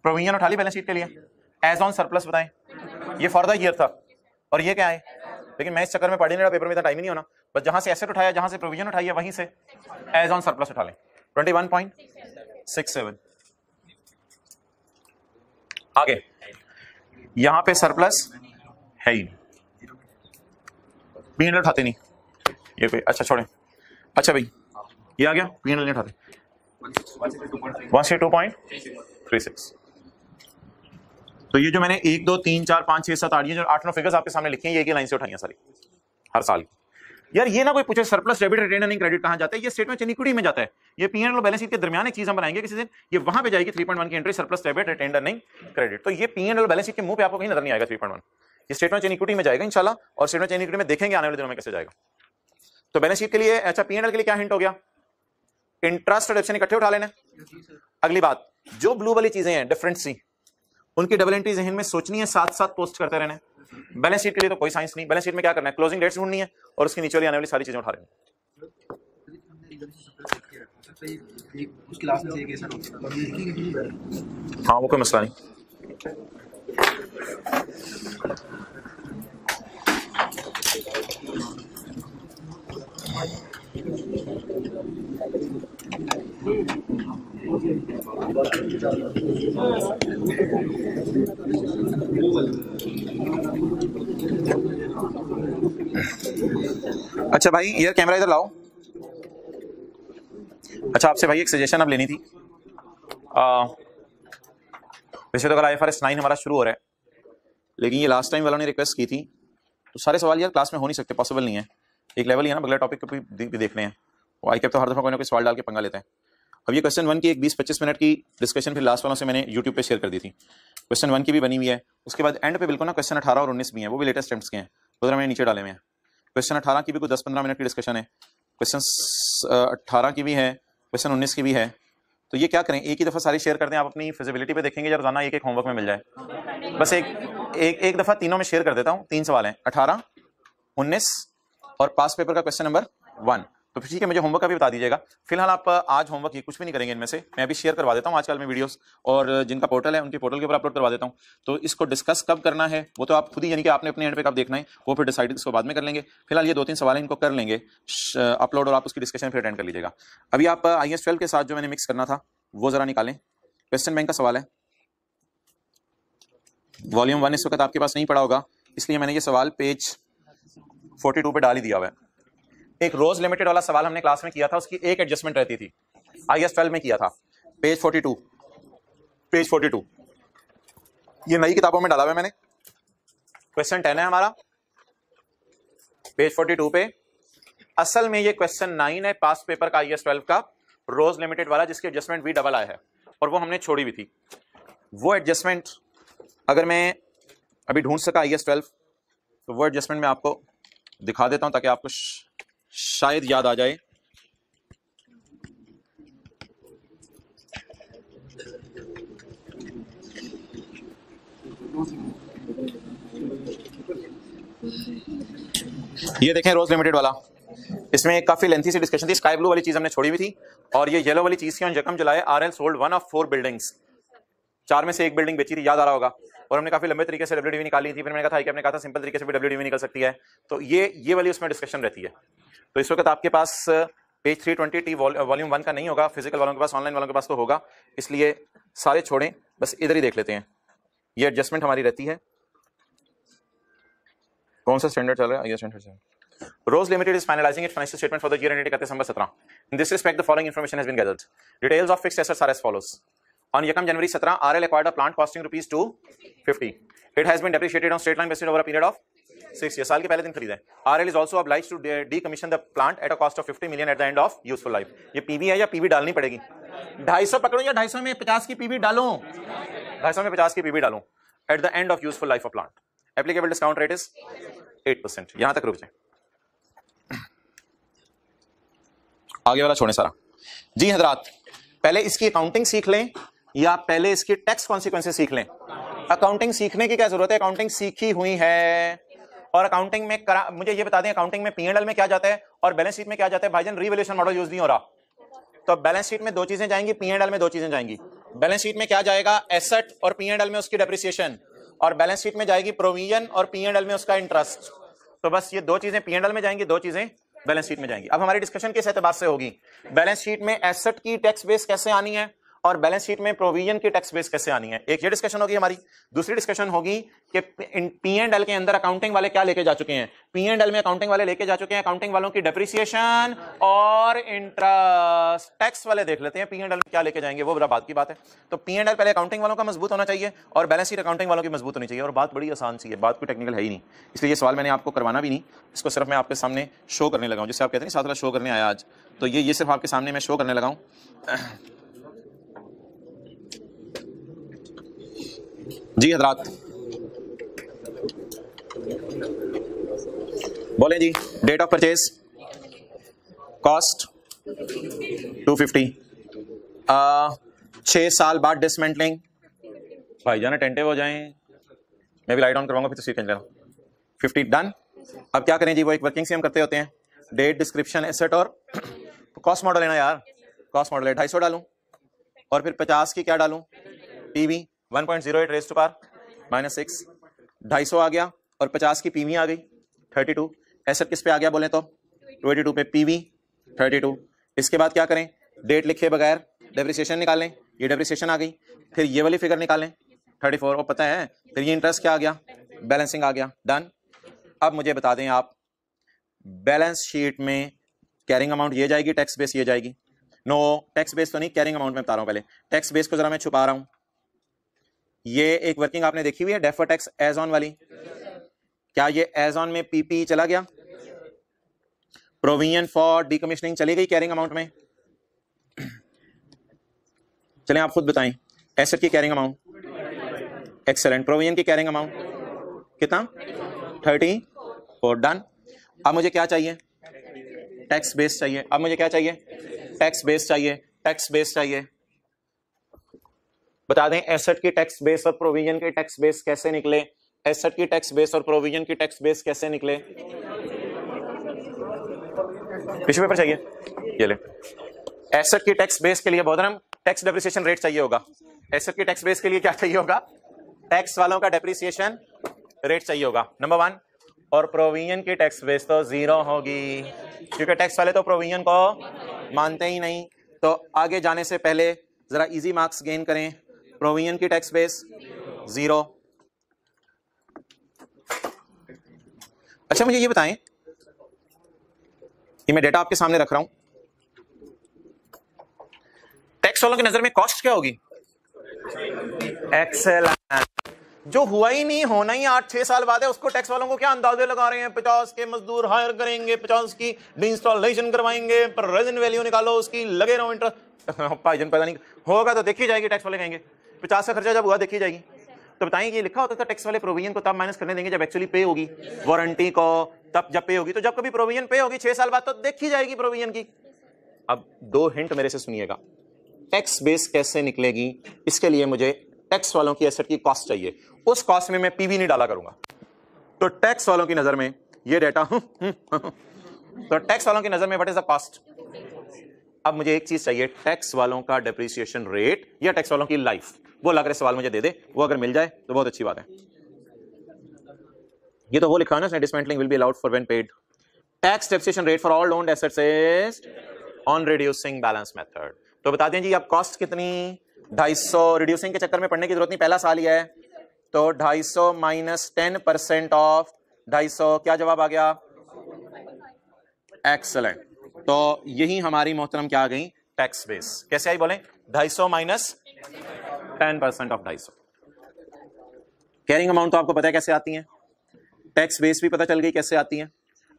[SPEAKER 1] प्रोविजन उठा ली बैलेंस शीट के लिए, एज ऑन सरप्लस बताएं, ये फॉर द ईयर था, और ये क्या है, लेकिन मैं इस चक्कर में पढ़ नहीं रहा, पेपर में इतना टाइम ही नहीं होना, बस जहां से एसेट उठाया, जहां से प्रोविजन उठाई है, वहीं से एज ऑन सरप्लस उठा लें 21.67। आगे यहां पे सरप्लस है ही, P&L उठाते नहीं ये कोई, अच्छा छोड़े, अच्छा भाई ये आ गया, P&L नहीं उठाते 162.36। तो ये जो मैंने 1 2 3 4 5 6 7 8 ये जो 8 9 फिगर्स आपके सामने लिखी हैं, ये एक लाइन से उठाई हैं सारी, हर साल। यार ये ना कोई पूछे surplus debit retained earning credit कहां जाता है, ये स्टेटमेंट इन इक्विटी में जाता है। ये P&L और बैलेंस शीट के दरमियान एक चीज हम बनाएंगे किसी दिन, ये वहां पे जाएगी 3.1 की entry, surplus debit retained earning credit. तो ये P&L और बैलेंस शीट के मुंह पे आपको कहीं नजर नहीं आएगा 3.1, ये स्टेटमेंट इन इक्विटी में जाएगा इंशाल्लाह, और स्टेटमेंट इन इक्विटी में देखेंगे आने वाले दिनों में कैसे जाएगा। तो बैलेंस शीट के लिए, अच्छा P&L के लिए क्या हिंट हो गया, इंटरेस्ट और डेप्शन इकट्ठे उठा लेना। अगली बात, जो ब्लू वाली चीजें हैं डिफरेंट सी, उनकी डबल एंट्री जहन में सोचनी है, साथ साथ पोस्ट करते रहना है। बैलेंस शीट के लिए तो कोई साइंस नहीं, बैलेंस शीट में क्या करना है, क्लोजिंग डेट्स ढूंढनी है और उसके नीचे वाली आने वाली सारी चीजें उठा रही है। हाँ वो कोई मसला नहीं। अच्छा भाई यार कैमरा इधर लाओ। अच्छा आपसे भाई एक सजेशन अब लेनी थी। वैसे तो कल IFRS 9 हमारा शुरू हो रहा है, लेकिन ये लास्ट टाइम वालों ने रिक्वेस्ट की थी, तो सारे सवाल यार क्लास में हो नहीं सकते, पॉसिबल नहीं है। एक लेवल ही है ना, अगला टॉपिक को भी देखने हैं। वो ICAP तो हर दफा कोई ना कोई सवाल डाल के पंगा लेते हैं। अब ये क्वेश्चन 1 की एक 20-25 मिनट की डिस्कशन फिर लास्ट वालों से मैंने यूट्यूब पे शेयर कर दी थी। क्वेश्चन 1 की भी बनी हुई है, उसके बाद एंड पे बिल्कुल ना क्वेश्चन 18 और 19 भी हैं, वो भी लेटेस्ट अटेम्प्ट्स के हैं, तो मैंने नीचे डाले हुए हैं। क्वेश्चन 18 की भी कुछ 10-15 मिनट की डिस्कशन है, क्वेश्चन 18 की भी है, क्वेश्चन 19 की भी है। तो ये क्या करें, एक ही दफा सारी शेयर कर दें, आप अपनी फिजिबिलिटी पे देखेंगे या रोजाना एक होमवर्क में मिल जाए। बस एक दफा तीनों में शेयर कर देता हूँ। 3 सवाल हैं, 18, 19 और पास पेपर का क्वेश्चन नंबर 1। तो ठीक है, मुझे होमवर्क का भी बता दीजिएगा। फिलहाल आप आज होमवर्क ये कुछ भी नहीं करेंगे इनमें से, मैं अभी शेयर करवा देता हूँ आजकल में वीडियोस, और जिनका पोर्टल है उनके पोर्टल के ऊपर अपलोड करवा देता हूँ। तो इसको डिस्कस कब करना है वो तो आप खुद ही, यानी कि आपने अपने एंड पे कब देखना है वो फिर डिसाइड इसको बाद में कर लेंगे। फिलहाल ये 2-3 सवाल इनको कर लेंगे अपलोड, और आप उसकी डिस्कशन फिर अटेंड कर लीजिएगा। अभी आप IAS 12 के साथ जो मैंने मिक्स करना था वो जरा निकालें। क्वेश्चन बैंक का सवाल है, वॉल्यूम 1 इस वक्त आपके पास नहीं पड़ा होगा, इसलिए मैंने ये सवाल पेज 42 पे डाल ही दिया हुआ है। एक रोज लिमिटेड वाला सवाल हमने क्लास में किया था, उसकी एक एडजस्टमेंट रहती थी, IAS 12 में किया था। पेज 42 ये नई किताबों में डाला हुआ है मैंने। क्वेश्चन 10 है हमारा पेज 42 पे। असल में ये क्वेश्चन 9 है पास पेपर का IAS 12 का, रोज लिमिटेड वाला, जिसकी एडजस्टमेंट भी डबल आया है और वो हमने छोड़ी हुई थी। वो एडजस्टमेंट अगर मैं अभी ढूंढ सका IAS 12, तो वो एडजस्टमेंट मैं आपको दिखा देता हूं ताकि आपको शायद याद आ जाए। ये देखें रोज लिमिटेड वाला, इसमें एक काफी लेंथी सी डिस्कशन थी। स्काई ब्लू वाली चीज हमने छोड़ी हुई थी और ये येलो वाली चीज थी, जकम जुलाई RL सोल्ड 1 of 4 बिल्डिंग्स। 4 में से एक बिल्डिंग बेची थी, याद आ रहा होगा। और हमने काफी लंबे तरीके से WDV निकाली थी, फिर मैंने कहा था कि आपने कहा था सिंपल तरीके से भी WDV निकल सकती है। तो ये वाली उसमें डिस्कशन रहती है। तो इस वक्त आपके पास पेज 320 वॉल्यूम 1 का नहीं होगा, फिजिकल वालों के पास, ऑनलाइन वालों के पास तो होगा, इसलिए सारे छोड़ें, बस इधर ही देख लेते हैं। ये एडजस्टमेंट हमारी रहती है। कौन सा स्टैंडर्ड चल रहा है? Standard Rose Limited is finalizing its financial statement for the year ended 31 December 17. In this respect, the following information has been gathered. Details of fixed assets are as follows. On 1 January 17, RL acquired a plant costing rupees 250. It has been depreciated on straight line basis over a period of 6 years. साल के पहले दिन खरीदा है। RL is also obliged to decommission the plant at a cost of 50 million at the end of useful life. ये PV है या PV डालनी पड़ेगी? 250 पकड़ो या 250 में 50 की PV डालो? 250 में 50 की PV डालो at the end of useful life of plant. Applicable discount rate is 8%. यहां तक रुक जाए, आगे वाला छोड़े सारा। जी हजरात, पहले इसकी अकाउंटिंग सीख लें या पहले इसकी टैक्स कॉन्सिक्वेंसेस सीख लें? अकाउंटिंग सीखने की क्या जरूरत है? अकाउंटिंग सीखी हुई है। और अकाउंटिंग में मुझे ये बता दें, अकाउंटिंग में P&L में क्या जाता है और बैलेंस शीट में क्या जाता है? भाईजान रीवैल्यूएशन मॉडल यूज नहीं हो रहा, तो बैलेंस शीट में 2 चीजें जाएंगी, P&L में 2 चीजें जाएंगी। बैलेंस शीट में क्या जाएगा? एसेट, और P&L में उसकी डेप्रिसिएशन, और बैलेंस शीट में जाएगी प्रोविजन और P&L में उसका इंटरेस्ट। तो बस ये 2 चीजें P&L में जाएंगी, 2 चीजें बैलेंस शीट में जाएंगी। अब हमारी डिस्कशन किस एतबार से होगी? बैलेंस शीट में एसेट की टैक्स बेस कैसे आनी है और बैलेंस शीट में प्रोविजन की टैक्स बेस कैसे आनी है, एक ये डिस्कशन होगी हमारी। दूसरी डिस्कशन होगी कि P&L के अंदर अकाउंटिंग वाले क्या लेके जा चुके हैं। P&L में अकाउंटिंग वाले लेके जा चुके हैं अकाउंटिंग वालों की डेप्रिसिएशन और इंटरेस्ट। टैक्स वाले देख लेते हैं P&L में क्या लेके जाएंगे, वो बड़ा बात की बात है। तो P&L पहले अकाउंटिंग वालों का मजबूत होना चाहिए और बैलेंस शीट अकाउंटिंग वालों की मजबूत होनी चाहिए। और बात बड़ी आसान सी है, बात कोई टेक्निकल है ही नहीं, इसलिए ये सवाल मैंने आपको करवाना भी नहीं, इसको सिर्फ मैं आपके सामने शो करने लगा हूं। जैसे आप कहते हैं साथ वाला शो करने आया आज, तो ये सिर्फ आपके सामने मैं शो करने लगा हूं। जी हजरात बोलें जी। डेट ऑफ परचेज, कॉस्ट 250, 6 साल बाद डिसमेंटलिंग भाईजान अटेंटिव हो जाएं, मैं भी लाइट ऑन करवाऊंगा फिर तस्वीर खींच लेना। 50 डन। अब क्या करें जी, वो एक वर्किंग से हम करते होते हैं, डेट, डिस्क्रिप्शन, एसेट और कॉस्ट मॉडल है ना यार, कॉस्ट मॉडल है 250 डालूं और फिर 50 की क्या डालूं, पीवी 1.08 रेज़ टू पावर -6, 250 आ गया और 50 की पीवी आ गई 32। एसेट किस पे आ गया बोले तो 22 पे, पीवी 32। इसके बाद क्या करें, डेट लिखे बगैर डेप्रिसिएशन निकालें, ये डेप्रिसिएशन आ गई, फिर ये वाली फिगर निकालें 34, वो पता है, फिर ये इंटरेस्ट क्या आ गया, बैलेंसिंग आ गया, डन। अब मुझे बता दें आप, बैलेंस शीट में कैरिंग अमाउंट ये जाएगी, टैक्स बेस ये जाएगी, नो टैक्स बेस तो नहीं, कैरिंग अमाउंट में बता रहा हूं, पहले टैक्स बेस को जरा मैं छुपा रहा हूं। ये एक वर्किंग आपने देखी हुई है डेफर टैक्स एज ऑन वाली, क्या ये एज ऑन में पीपी चला गया, प्रोविजन फॉर डीकमीशनिंग चली गई कैरिंग अमाउंट में, चलें आप खुद बताएं। एसेट की कैरिंग अमाउंट एक्सेलेंट, प्रोविजन की कैरिंग अमाउंट कितना 34, डन। अब मुझे क्या चाहिए, टैक्स बेस चाहिए, अब मुझे क्या चाहिए, टैक्स बेस चाहिए, टैक्स बेस चाहिए। बता दें एसेट की टैक्स बेस और प्रोविजन की टैक्स बेस कैसे निकले, एसेट की टैक्स बेस और प्रोविजन की टैक्स बेस कैसे निकले, टिश्यू पेपर चाहिए, ये ले। एसेट की टैक्स बेस के लिए बहुत टैक्स डेप्रिसिएशन रेट चाहिए होगा, एसेट की टैक्स बेस के लिए क्या चाहिए होगा, टैक्स वालों का डेप्रिसिएशन रेट चाहिए होगा, नंबर 1। और प्रोविजन की टैक्स बेस तो 0 होगी, क्योंकि टैक्स वाले तो प्रोविजन को मानते ही नहीं। तो आगे जाने से पहले जरा इजी मार्क्स गेन करें, प्रोविजन की टैक्स बेस 0। अच्छा मुझे ये बताएं, ये मैं डेटा आपके सामने रख रहा हूं, टैक्स वालों की नजर में कॉस्ट क्या होगी, एक्सेलेंट। जो हुआ ही नहीं, होना ही 8-6 साल बाद है, उसको टैक्स वालों को क्या अंदाजे लगा रहे हैं, 50 के मजदूर हायर करेंगे, 50 की इंस्टॉलेशन करवाएंगे, प्रेजेंट वैल्यू निकालो उसकी, लगे रहो इंटरेस्ट। भाईजान पता नहीं होगा तो देखी जाएगी, टैक्स वाले कहेंगे 50 का खर्चा जब हुआ देखी जाएगी। तो बताएं कि लिखा होता था टैक्स वाले प्रोविजन को तब माइनस करने देंगे जब एक्चुअली पे होगी, वारंटी को तब जब पे होगी, तो जब कभी प्रोविजन पे होगी 6 साल बाद तो देखी जाएगी प्रोविजन की। अब 2 हिंट मेरे से सुनिएगा, टैक्स बेस कैसे निकलेगी, इसके लिए मुझे टैक्स वालों की एसेट की कॉस्ट चाहिए, उस कॉस्ट में मैं पीवी नहीं डाला करूंगा। तो टैक्स वालों की नजर में ये डेटा तो टैक्स वालों की नजर में व्हाट इज द कॉस्ट। अब मुझे एक चीज चाहिए, टैक्स वालों का डेप्रिसिएशन रेट या टैक्स वालों की लाइफ, वो लग रहे सवाल मुझे दे दे, वो अगर मिल जाए तो बहुत अच्छी बात है। ये तो वो लिखा है ना, dismantling will be allowed for when paid, tax depreciation rate for all owned assets is on reducing balance method. तो बता दें जी अब कॉस्ट कितनी, 250, रिड्यूसिंग के चक्कर में पढ़ने की जरूरत नहीं, पहला साल ही है, तो 250 माइनस 10% ऑफ 250 क्या जवाब आ गया, एक्सेलेंट। तो यही हमारी मोहतरम क्या आ गई, टैक्स बेस। कैसे आई बोले, 250 माइनस 10% ऑफ 250। कैरिंग अमाउंट तो आपको पता है कैसे आती है, टैक्स बेस भी पता चल गई कैसे आती है।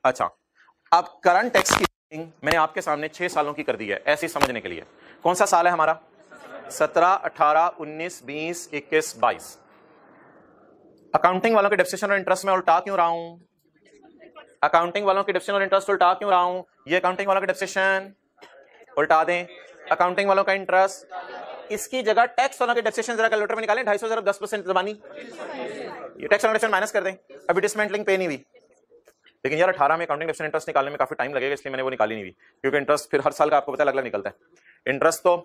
[SPEAKER 1] अच्छा अब करंट टैक्स की मैंने आपके सामने 6 सालों की कर दी है ऐसे समझने के लिए। कौन सा साल है हमारा, 17, 18, 19, 20, 21, 22। अकाउंटिंग वालों के डेप्रिसिएशन और इंटरेस्ट में उल्टा क्यों रहा हूं, अकाउंटिंग वालों के डेप्रिसिएशन और इंटरेस्ट उल्टा क्यों रहा हूं, ये अकाउंटिंग वालों का डेप्रिसिएशन उल्टा दें, अकाउंटिंग वालों का इंटरेस्ट, इसकी जगह टैक्स वालों के डेप्रिसिएशन जरा कैलकुलेटर में निकालें, 250 जरा 10% जबानी, ये टैक्स वालों माइनस कर दें। अभी डिसमेंटलिंग पे नहीं हुई, लेकिन यार 18 में अकाउंटिंग डेप्रिसिएशन इंटरेस्ट निकालने में काफी टाइम लगेगा, इसलिए मैंने वो निकाली नहीं हुई, क्योंकि इंटरेस्ट फिर हर साल का आपको पता अलग-अलग निकलता है। इंटरेस्ट तो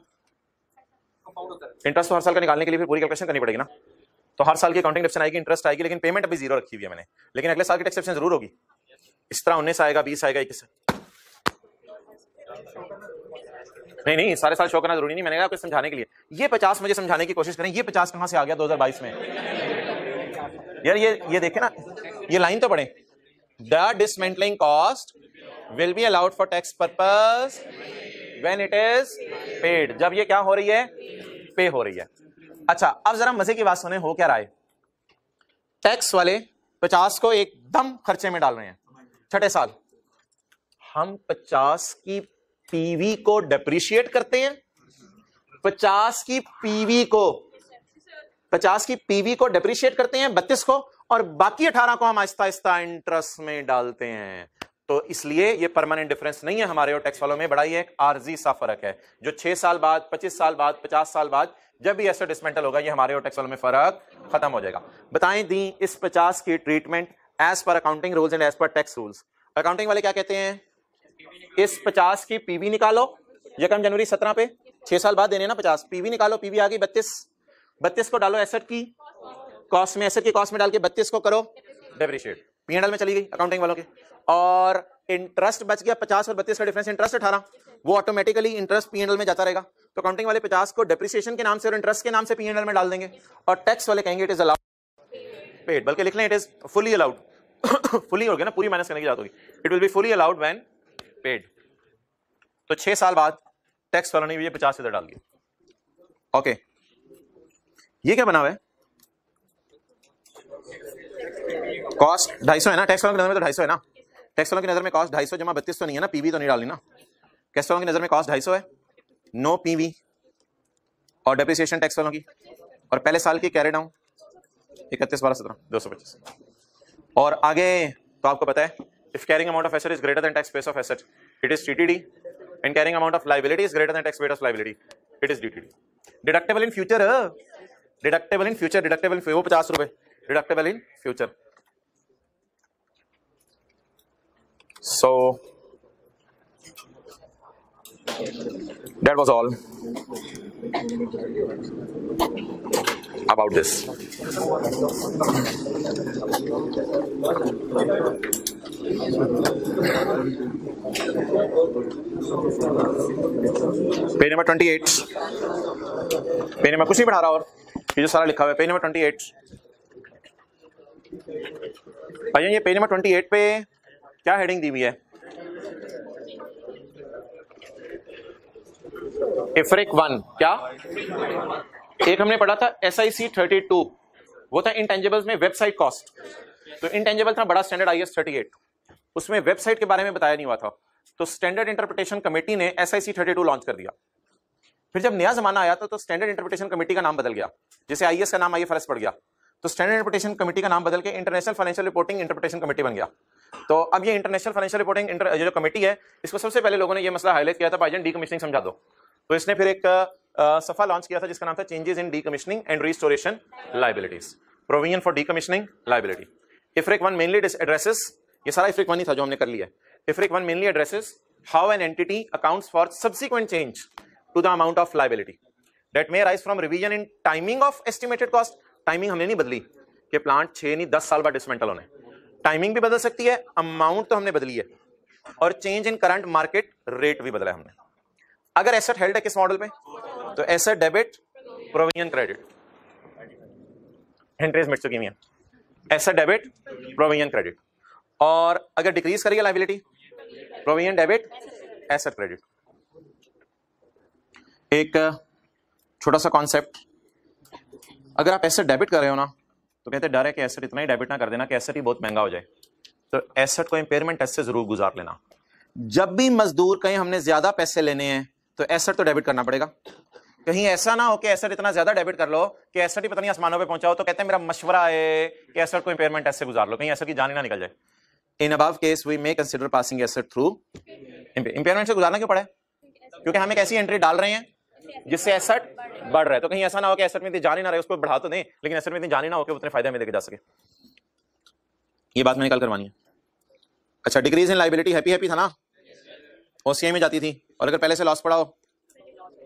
[SPEAKER 1] हर साल का निकालने के लिए फिर पूरी कैलकुलेशन करनी पड़ेगी ना, तो हर साल की अकाउंटिंग डेप्रिसिएशन आएगी, इंटरेस्ट आएगी, लेकिन पेमेंट अभी 0 रखी हुई है मैंने, लेकिन अगले साल की टैक्स डेप्रिसिएशन जरूर होगी। इस तरह 19 आएगा, 20 आएगा, 21 नहीं सारे साल शो करना जरूरी नहीं, मैंने कहा आपको समझाने के लिए। ये 50 मुझे समझाने की कोशिश करें, ये 50 कहां से आ गया 2022 में यार, ये देखें ना, ये लाइन तो पढ़े, the dismantling cost will be allowed for tax purpose when it is paid, जब ये क्या हो रही है, पे हो रही है। अच्छा अब जरा मजे की बात सुने, हो क्या रहा है, टैक्स वाले 50 को एकदम खर्चे में डाल रहे हैं, छठे साल हम 50 की पीवी को डेप्रिशिएट करते हैं, 50 की पीवी को डेप्रिशिएट करते हैं, 32 को, और बाकी 18 को हम आहिस्ता आहिस्ता इंटरेस्ट में डालते हैं। तो इसलिए ये परमानेंट डिफरेंस नहीं है हमारे और टैक्स वालों में, बड़ा ही एक आर्जी सा फर्क है जो 6 साल बाद, 25 साल बाद, 50 साल बाद जब भी एसेट डिसमेंटल होगा ये हमारे और टैक्स वालों में फर्क खत्म हो जाएगा। बताएं दी इस 50 की treatment as per accounting rules and as per tax rules. Accounting वाले क्या कहते हैं, इस 50 की पीवी निकालो, यकम जनवरी 17 पे 6 साल बाद देने ना 50, पीवी निकालो, पीवी आ गई 32 को डालो एसेट की कॉस्ट में, एसेट की कॉस्ट में डाल के 32 को करो डेप्रिशिएट, पीएनएल में चली गई अकाउंटिंग वालों के। और इंटरेस्ट बच गया 50 और 32 का डिफरेंस इंटरेस्ट 18, वो ऑटोमेटिकली इंटरेस्ट पीएनएल में जाता रहेगा। तो अकाउंटिंग वाले 50 को डेप्रिसिएशन के नाम से और इंटरेस्ट के नाम से पीएनएल में डाल देंगे, और टैक्स वाले कहेंगे इट इज अलाउड पेड, बल्कि लिख लें it is fully allowed fully हो गया ना, पूरी माइनस करने की बात होगी, it will be fully allowed when paid. तो 6 साल बाद टैक्स वालों ने भी ये 50 इधर डाल दिया। ओके, ये क्या बना हुआ है, कॉस्ट 250 है ना, टैक्स वालों की नजर में तो 250 है ना, टैक्स वालों की नजर में कॉस्ट 250 जमा 32 तो नहीं है ना, पीवी तो नहीं डालनी ना, टैक्स वालों की नजर में कॉस्ट 250 है, नो पीवी और डेप्रिसिएशन टैक्स वालों की, और पहले साल की कैरी डाउन 31 12 17 225। और आगे तो आपको पता है, if carrying amount of asset is greater than tax base of asset it is TTD, and carrying amount of liability is greater than tax base of liability it is DTD. Deductible in future, deductible in future, deductible in वो 50 रुपए deductible in future. So that was all about this. Page number 28, page number कुछ नहीं पढ़ा रहा, और ये जो सारा लिखा हुआ है पेज नंबर 28। भाइयों ये पेज नंबर 28 पे क्या हेडिंग दी हुई है, इफ्रिक 1, क्या एक हमने पढ़ा था SIC 32, वो था इंटेंजिबल्स में वेबसाइट कॉस्ट, तो इंटेंजिबल था बड़ा स्टैंडर्ड IS 38, उसमें वेबसाइट के बारे में बताया नहीं हुआ था, तो स्टैंडर्ड इंटरप्रिटेशन कमेटी ने SIC 32 लॉन्च कर दिया। फिर जब नया जमाना आया तो स्टैंडर्ड इंटरप्रिटेशन कमेटी का नाम बदल गया, जैसे IS का नाम IFRS पड़ गया, तो स्टैंडर्ड इंटरप्रिटेशन कमेटी का नाम बदल के international financial reporting interpretation committee बन गया। तो अब ये इंटरनेशनल फाइनेंशियल रिपोर्टिंग जो कमेटी है, इसको सबसे पहले लोगों ने ये मसला हाईलाइट किया था, भाईजान डीकमिशनिंग समझा दो, तो इसने फिर एक सफा लॉन्च किया था जिसका नाम था changes in decommissioning and restoration liabilities, provision for decommissioning liability. IFRIC 1 mainly addresses, ये सारा इफ्रिक 1 ही था जो हमने कर लिया है, IFRIC 1 mainly addresses how an entity accounts for subsequent change to the amount of liability that may arise from revision in timing of estimated cost. Timing हमने नहीं बदली कि प्लांट 6 नहीं 10 साल बाद डिसमेंटल होने, टाइमिंग भी बदल सकती है, अमाउंट तो हमने बदली है, और change in current market rate भी बदला है हमने। अगर एसेट हेल्ड है किस मॉडल पे, तो asset debit provision credit, entries मिट चुकी हुई है, एसेट डेबिट प्रोविजन क्रेडिट, और अगर डिक्रीज करेगी liability provision debit asset credit. एक छोटा सा कॉन्सेप्ट, अगर आप एसेट डेबिट कर रहे हो ना, तो कहते हैं डर है कि एसेट इतना ही डेबिट ना कर देना कि एसेट ही बहुत महंगा हो जाए, तो एसेट को इंपेयरमेंट टेस्ट से जरूर गुजार लेना। जब भी मजदूर कहीं हमने ज्यादा पैसे लेने हैं तो एसेट तो डेबिट करना पड़ेगा, कहीं ऐसा ना हो कि एसेट इतना ज्यादा डेबिट कर लो कि एसेट ही पता नहीं आसमानों पे पहुंचा हो, तो कहते हैं मेरा मशवरा है कि एसेट को इंपेयरमेंट टेस्ट से गुजार लो, कहीं एसेट की जान ही ना निकल जाए। In above case we may consider passing asset through impairment से गुजारना क्यों पड़ा है, क्योंकि हम एक ऐसी एंट्री डाल रहे हैं जिससे एसेट बढ़ रहा है, तो कहीं ऐसा ना हो कि एसेट में इतनी जान ही ना रहे, उसको बढ़ा तो दें लेकिन एसेट में इतनी जान ही ना हो कि उतने फायदे में लेके जा सके। ये बात मैंने कल करवानी है। अच्छा, डिक्रीज इन लायबिलिटी हैप्पी था ना, OCI में जाती थी, और अगर पहले से लॉस पड़ा हो,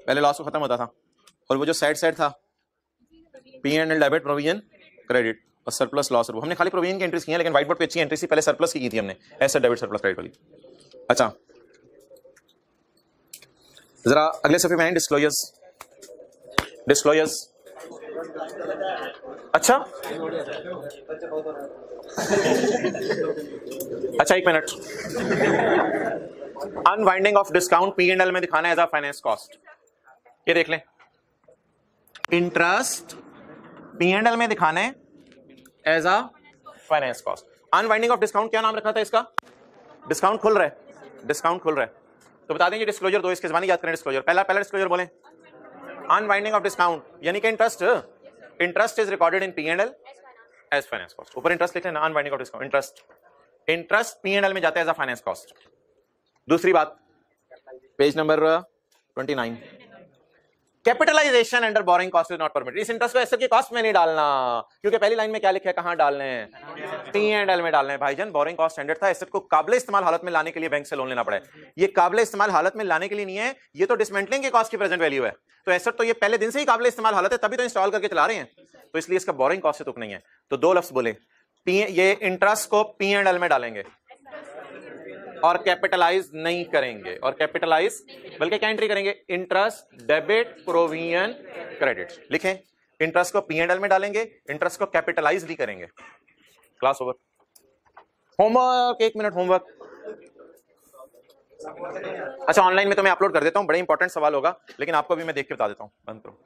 [SPEAKER 1] पहले लॉस को खत्म होता था, और वो जो साइड था P&L डेबिट प्रोविजन क्रेडिट और सरप्लस लॉस, हमने खाली प्रोविजन की एंट्रीज की हैं, लेकिन व्हाइट बोर्ड पे अच्छी एंट्री थी, पहले सरप्लस की थी हमने, एसेट डेबिट सरप्लस क्रेडिट वाली। अच्छा, जरा अगले सफे में डिस्क्लोजर्स, अच्छा एक minute, unwinding of discount P&L में दिखाना है एज अ फाइनेंस कॉस्ट, ये देख लें, इंटरेस्ट P&L में दिखाना है as a finance cost. Unwinding of discount क्या नाम रखा था इसका, डिस्काउंट खुल रहा है, तो बता देंगे डिस्क्लोजर दो, इसके जबानी याद करें डिस्क्लोजर, पहला डिस्क्लोजर बोलें, अनवाइंडिंग ऑफ डिस्काउंट, यानी कि interest is recorded in P&L as finance cost, ऊपर इंटरेस्ट लिख लेना, unwinding of discount interest interest P&L में जाता है एज अ फाइनेंस कॉस्ट। दूसरी बात, page number 29, capitalisation under borrowing cost is not permitted. इस इंटरेस्ट को एसेट की कॉस्ट में नहीं डालना, क्योंकि पहली लाइन में क्या लिखा है, कहां डालने हैं, P&L में डालने हैं। भाईजान बोरिंग कॉस्ट स्टैंडर्ड था, एसेट को काबिले इस्तेमाल हालत में लाने के लिए बैंक से लोन लेना पड़ा है। ये काबिले इस्तेमाल हालत में लाने के लिए नहीं है, ये तो डिसमेंटलिंग की कॉस्ट की प्रेजेंट वैल्यू है। तो एसेट तो ये पहले दिन से ही काबिले इस्तेमाल हालत है, तभी तो इंस्टॉल करके चला रहे हैं, तो इसलिए इसका बोरिंग कॉस्ट से तुक नहीं है। तो दो लफ्ज बोले, ये इंटरेस्ट को P&L में डालेंगे और कैपिटलाइज नहीं करेंगे, और कैपिटलाइज बल्कि क्या एंट्री करेंगे, इंटरेस्ट डेबिट प्रोविजन क्रेडिट लिखें। इंटरेस्ट को P&L में डालेंगे, इंटरेस्ट को कैपिटलाइज नहीं करेंगे। Class over. Homework, 1 minute homework. अच्छा ऑनलाइन में तो मैं अपलोड कर देता हूं, बड़े इंपॉर्टेंट सवाल होगा, लेकिन आपको भी मैं देख के बता देता हूं। बंद करो।